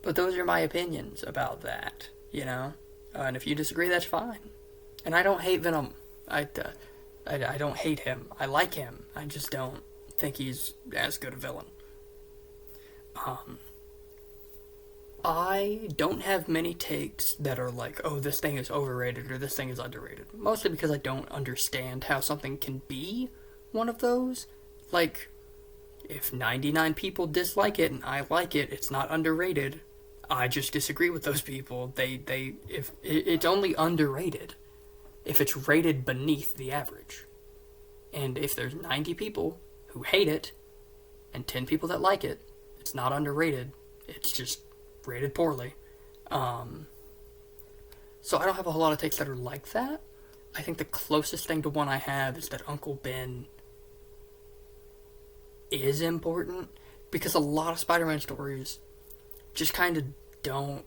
But those are my opinions about that, you know? And if you disagree, that's fine. And I don't hate Venom. I don't hate him. I like him. I just don't think he's as good a villain. I don't have many takes that are like, oh, this thing is overrated or this thing is underrated. Mostly because I don't understand how something can be one of those. Like, if 99 people dislike it and I like it, it's not underrated. I just disagree with those people. If it's only underrated if it's rated beneath the average. And if there's 90 people who hate it and 10 people that like it, it's not underrated. It's just rated poorly. So I don't have a whole lot of takes that are like that. I think the closest thing to one I have is that Uncle Ben is important, because a lot of Spider-Man stories just kind of don't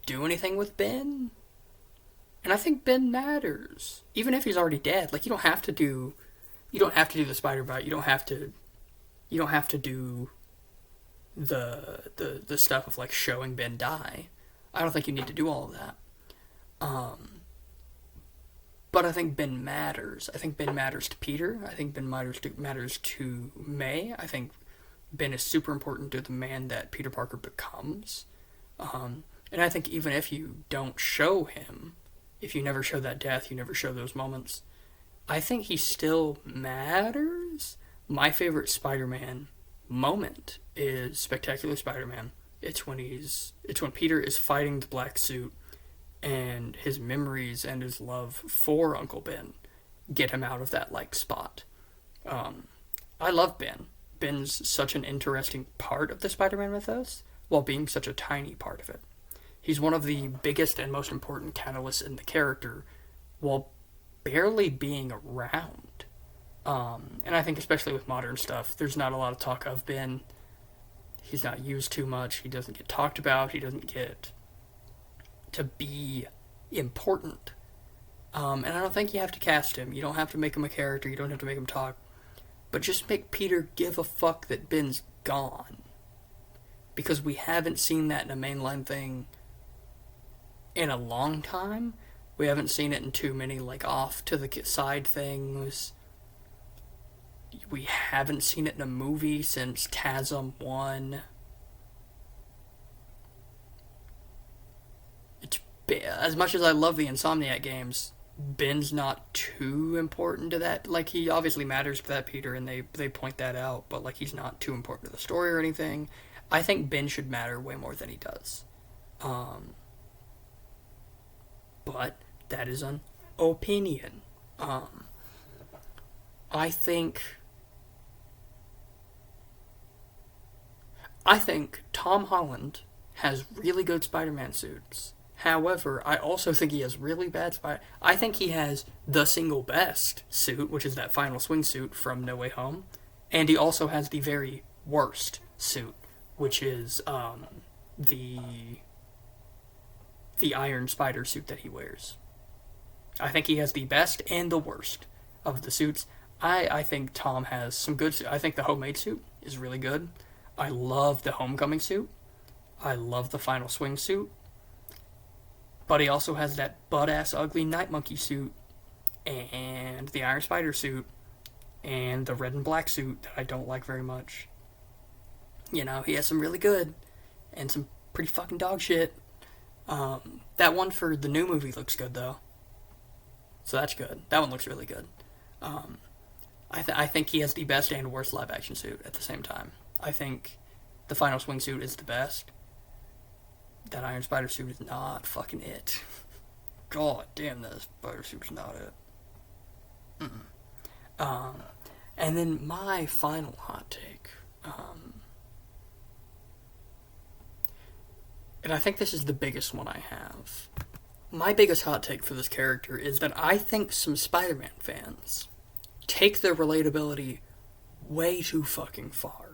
do anything with Ben. And I think Ben matters, even if he's already dead. Like, you don't have to do the Spider-Bite. You don't have to do the stuff of like showing Ben die. I don't think you need to do all of that. But I think Ben matters. I think Ben matters to Peter. I think Ben matters to May. I think Ben is super important to the man that Peter Parker becomes. And I think even if you don't show him, if you never show that death, you never show those moments, I think he still matters. My favorite Spider-Man moment is Spectacular Spider-Man. It's when Peter is fighting the black suit, and his memories and his love for Uncle Ben get him out of that like spot. I love Ben. Ben's such an interesting part of the Spider-Man mythos, while being such a tiny part of it. He's one of the biggest and most important catalysts in the character, while barely being around. And I think especially with modern stuff, there's not a lot of talk of Ben. He's not used too much. He doesn't get talked about. He doesn't get to be important. And I don't think you have to cast him. You don't have to make him a character. You don't have to make him talk. But just make Peter give a fuck that Ben's gone. Because we haven't seen that in a mainline thing in a long time. We haven't seen it in too many like off to the side things. We haven't seen it in a movie since TASM 1. As much as I love the Insomniac games, Ben's not too important to that. Like, he obviously matters to that Peter, and they point that out, but like, he's not too important to the story or anything. I think Ben should matter way more than he does. But that is an opinion. I think Tom Holland has really good Spider-Man suits. However, I also think he has really bad I think he has the single best suit, which is that final swing suit from No Way Home. And he also has the very worst suit, which is the Iron Spider suit that he wears. I think he has the best and the worst of the suits. I think Tom has some good suits. I think the homemade suit is really good. I love the Homecoming suit. I love the Final Swing suit. But he also has that butt-ass ugly Night Monkey suit, and the Iron Spider suit, and the red and black suit that I don't like very much. You know, he has some really good, and some pretty fucking dog shit. That one for the new movie looks good, though. So that's good. That one looks really good. I think he has the best and worst live-action suit at the same time. I think the Final Swing suit is the best. That Iron Spider suit is not fucking it. God damn, that Spider suit's not it. And then my final hot take. And I think this is the biggest one I have. My biggest hot take for this character is that I think some Spider-Man fans take their relatability way too fucking far.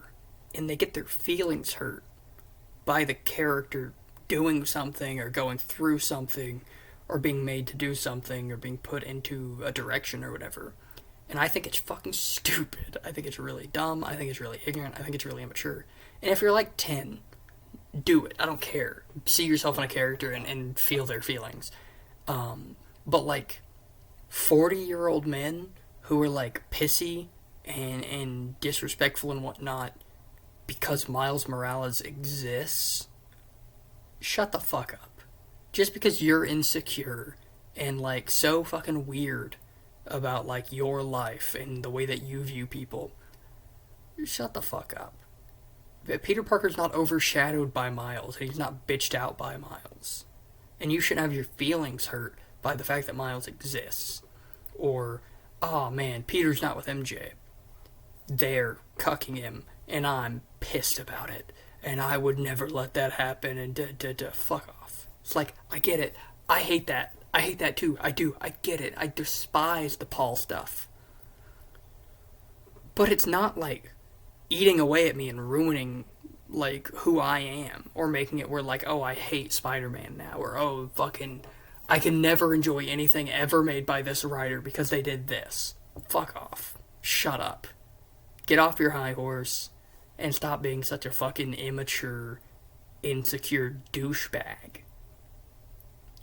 And they get their feelings hurt by the character doing something or going through something or being made to do something or being put into a direction or whatever. And I think it's fucking stupid. I think it's really dumb. I think it's really ignorant. I think it's really immature. And if you're like 10, do it. I don't care. See yourself in a character and feel their feelings. But like 40-year-old men who are like pissy and disrespectful and whatnot because Miles Morales exists, shut the fuck up. Just because you're insecure and like so fucking weird about like your life and the way that you view people, shut the fuck up. Peter Parker's not overshadowed by Miles, and he's not bitched out by Miles. And you shouldn't have your feelings hurt by the fact that Miles exists. Or, oh man, Peter's not with MJ. They're cucking him, and I'm pissed about it. And I would never let that happen, and fuck off. It's like, I get it. I hate that. I hate that too. I do. I get it. I despise the Paul stuff. But it's not like eating away at me and ruining like who I am, or making it where like, oh, I hate Spider-Man now, or oh, fucking I can never enjoy anything ever made by this writer because they did this. Fuck off. Shut up. Get off your high horse and stop being such a fucking immature, insecure douchebag.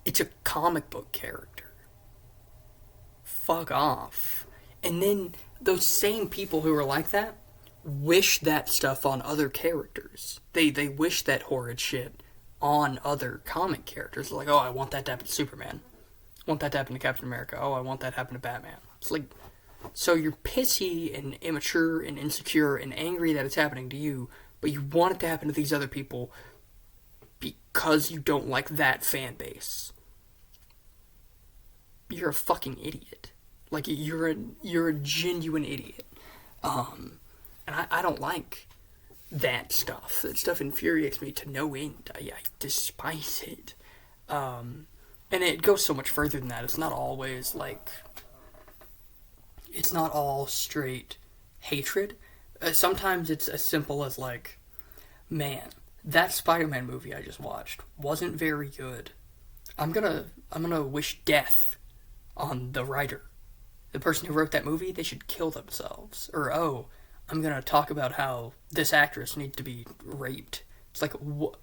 It's a comic book character. Fuck off. And then those same people who are like that wish that stuff on other characters. They wish that horrid shit on other comic characters. Like, oh, I want that to happen to Superman. I want that to happen to Captain America. Oh, I want that to happen to Batman. It's like, so you're pissy and immature and insecure and angry that it's happening to you, but you want it to happen to these other people because you don't like that fan base. You're a fucking idiot. Like, you're a genuine idiot. And I don't like that stuff. That stuff infuriates me to no end. I despise it. And it goes so much further than that. It's not always like, it's not all straight hatred. Sometimes it's as simple as like, man, that Spider-Man movie I just watched wasn't very good. I'm gonna wish death on the writer. The person who wrote that movie, they should kill themselves. Or, oh, I'm gonna talk about how this actress needs to be raped. It's like, what?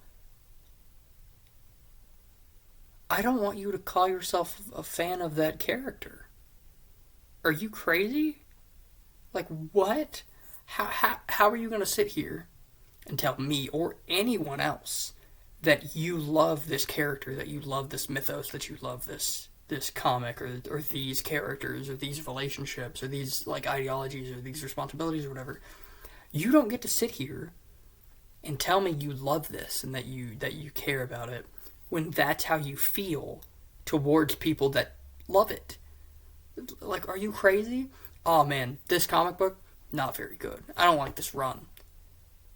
I don't want you to call yourself a fan of that character. Are you crazy? Like, what? How are you gonna sit here and tell me or anyone else that you love this character, that you love this mythos, that you love this comic or these characters or these relationships or these like ideologies or these responsibilities or whatever? You don't get to sit here and tell me you love this and that you care about it when that's how you feel towards people that love it. Like, are you crazy? Oh man, this comic book, not very good. I don't like this run.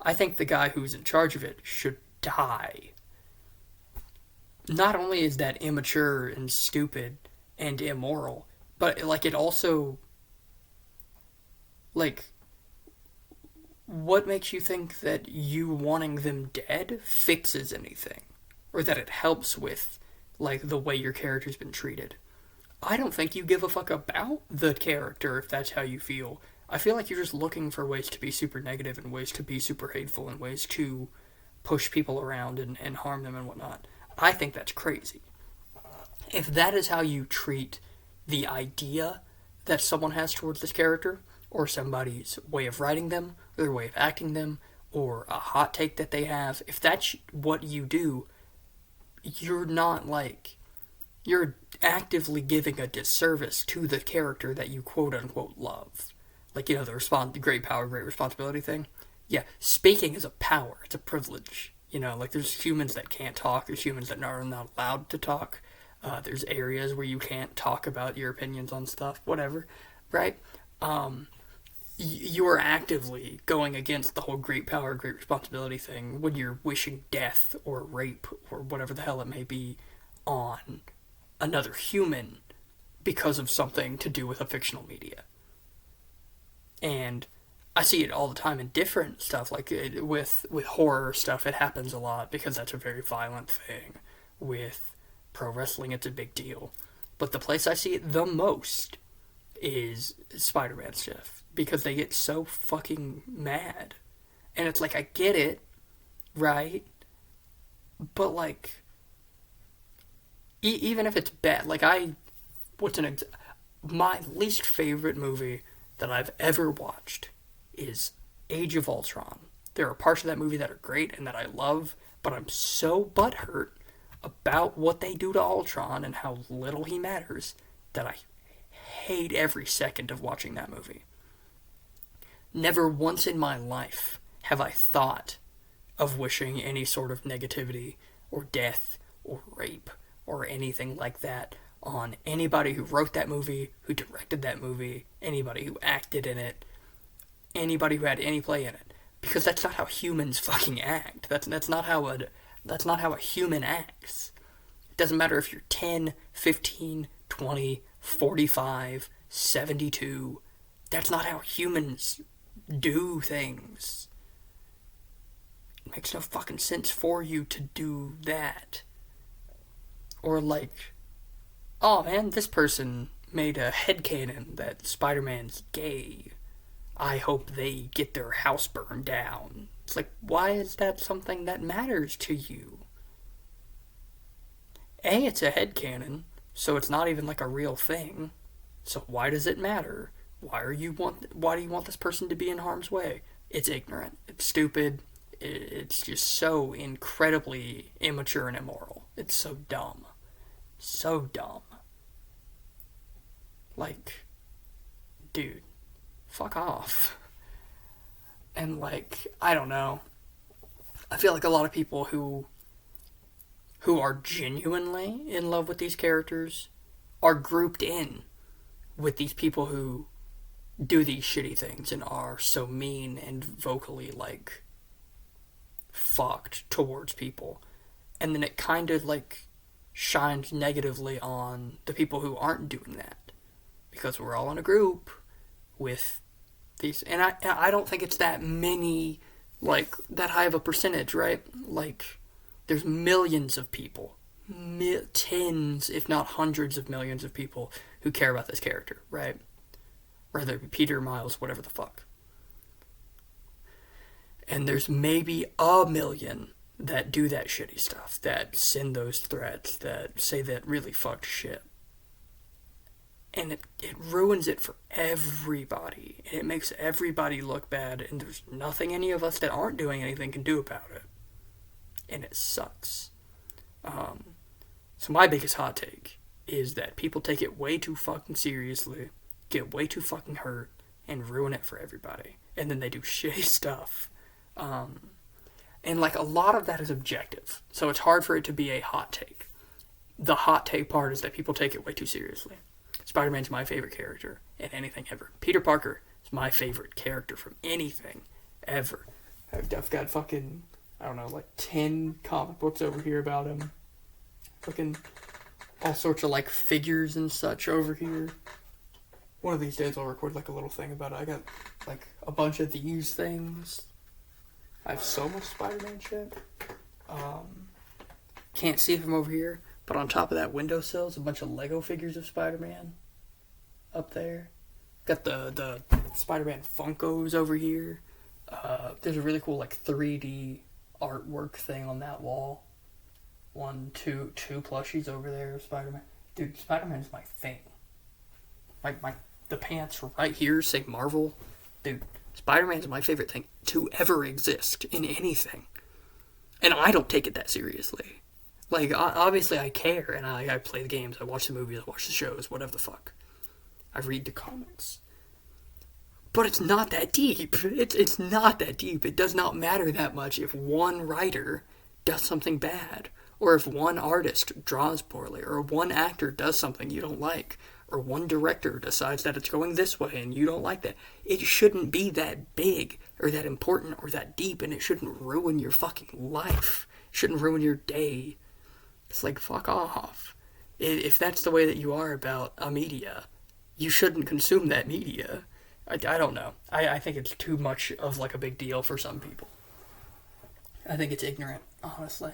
I think the guy who's in charge of it should die. Not only is that immature and stupid and immoral, but like it also, like, what makes you think that you wanting them dead fixes anything? Or that it helps with, like, the way your character's been treated? I don't think you give a fuck about the character if that's how you feel. I feel like you're just looking for ways to be super negative and ways to be super hateful and ways to push people around and harm them and whatnot. I think that's crazy. If that is how you treat the idea that someone has towards this character, or somebody's way of writing them, or their way of acting them, or a hot take that they have, if that's what you do, you're not like, you're actively giving a disservice to the character that you quote-unquote love. Like, you know, the great power, great responsibility thing. Yeah, speaking is a power. It's a privilege. You know, like, there's humans that can't talk. There's humans that are not allowed to talk. There's areas where you can't talk about your opinions on stuff. Whatever, right? You're actively going against the whole great power, great responsibility thing when you're wishing death or rape or whatever the hell it may be on another human because of something to do with a fictional media. And I see it all the time in different stuff, like with horror stuff, it happens a lot because that's a very violent thing. With pro wrestling, it's a big deal. But the place I see it the most is Spider-Man stuff, because they get so fucking mad. And it's like, I get it, right? But like, even if it's bad, like my least favorite movie that I've ever watched is Age of Ultron. There are parts of that movie that are great and that I love, but I'm so butthurt about what they do to Ultron and how little he matters that I hate every second of watching that movie. Never once in my life have I thought of wishing any sort of negativity or death or rape or anything like that on anybody who wrote that movie, who directed that movie, anybody who acted in it, anybody who had any play in it. Because that's not how humans fucking act. That's not how a human acts. It doesn't matter if you're 10, 15, 20, 45, 72. That's not how humans do things. It makes no fucking sense for you to do that. Or like, oh man, this person made a headcanon that Spider-Man's gay. I hope they get their house burned down. It's like, why is that something that matters to you? A, it's a headcanon, so it's not even like a real thing. So why does it matter? Why do you want this person to be in harm's way? It's ignorant. It's stupid. It's just so incredibly immature and immoral. It's so dumb. So dumb. Like, dude, fuck off. And like, I don't know. I feel like a lot of people who are genuinely in love with these characters are grouped in with these people who do these shitty things and are so mean and vocally like fucked towards people. And then it kind of like shines negatively on the people who aren't doing that, because we're all in a group with these, and I don't think it's that many, like that high of a percentage, right? Like there's millions of people, tens if not hundreds of millions of people who care about this character, right? Whether it be Peter, Miles, whatever the fuck. And there's maybe a million that do that shitty stuff, that send those threats, that say that really fucked shit. And it ruins it for everybody. And it makes everybody look bad, and there's nothing any of us that aren't doing anything can do about it. And it sucks. So my biggest hot take is that people take it way too fucking seriously, get way too fucking hurt, and ruin it for everybody. And then they do shitty stuff. And like a lot of that is objective, so it's hard for it to be a hot take. The hot take part is that people take it way too seriously. Spider-Man's my favorite character in anything ever. Peter Parker is my favorite character from anything ever. I've got fucking, I don't know, like 10 comic books over here about him. Fucking all sorts of like figures and such over here. One of these days I'll record like a little thing about it. I got like a bunch of these things. I have so much Spider-Man shit. Can't see from over here, but on top of that windowsill is a bunch of Lego figures of Spider-Man up there. Got the Spider-Man Funkos over here. There's a really cool like 3D artwork thing on that wall. Two plushies over there of Spider-Man. Dude, Spider-Man's my thing. The pants right here say Marvel. Dude, Spider-Man's my favorite thing to ever exist in anything. And I don't take it that seriously. Like, obviously I care, and I play the games, I watch the movies, I watch the shows, whatever the fuck. I read the comics. But it's not that deep. It's not that deep. It does not matter that much if one writer does something bad, or if one artist draws poorly, or one actor does something you don't like, or one director decides that it's going this way and you don't like that. It shouldn't be that big, or that important, or that deep, and it shouldn't ruin your fucking life. It shouldn't ruin your day. It's like, fuck off. If that's the way that you are about a media, you shouldn't consume that media. I don't know. I think it's too much of like a big deal for some people. I think it's ignorant, honestly.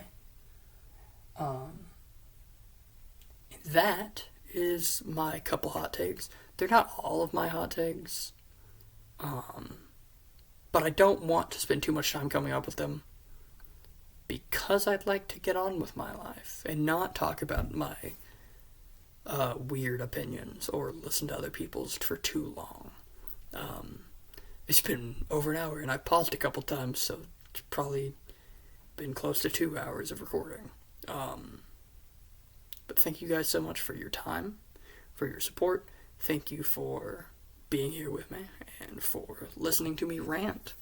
That is my couple hot takes. They're not all of my hot takes. But I don't want to spend too much time coming up with them, because I'd like to get on with my life and not talk about my weird opinions or listen to other people's for too long. It's been over an hour, and I paused a couple times, so it's probably been close to 2 hours of recording. But thank you guys so much for your time, for your support. Thank you for being here with me and for listening to me rant.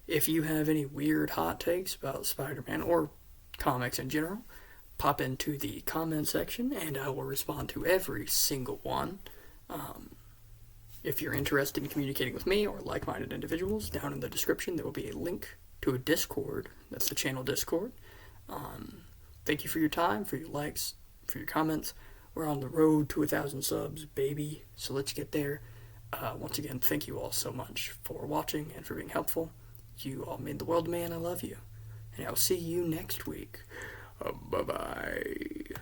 If you have any weird hot takes about Spider-Man or comics in general, pop into the comment section and I will respond to every single one. If you're interested in communicating with me or like-minded individuals, down in the description there will be a link to a Discord. That's the channel Discord. Thank you for your time, for your likes, for your comments. We're on the road to 1,000 subs, baby. So let's get there. Once again, thank you all so much for watching and for being helpful. You all mean the world to me, and I love you. And I'll see you next week. Bye-bye.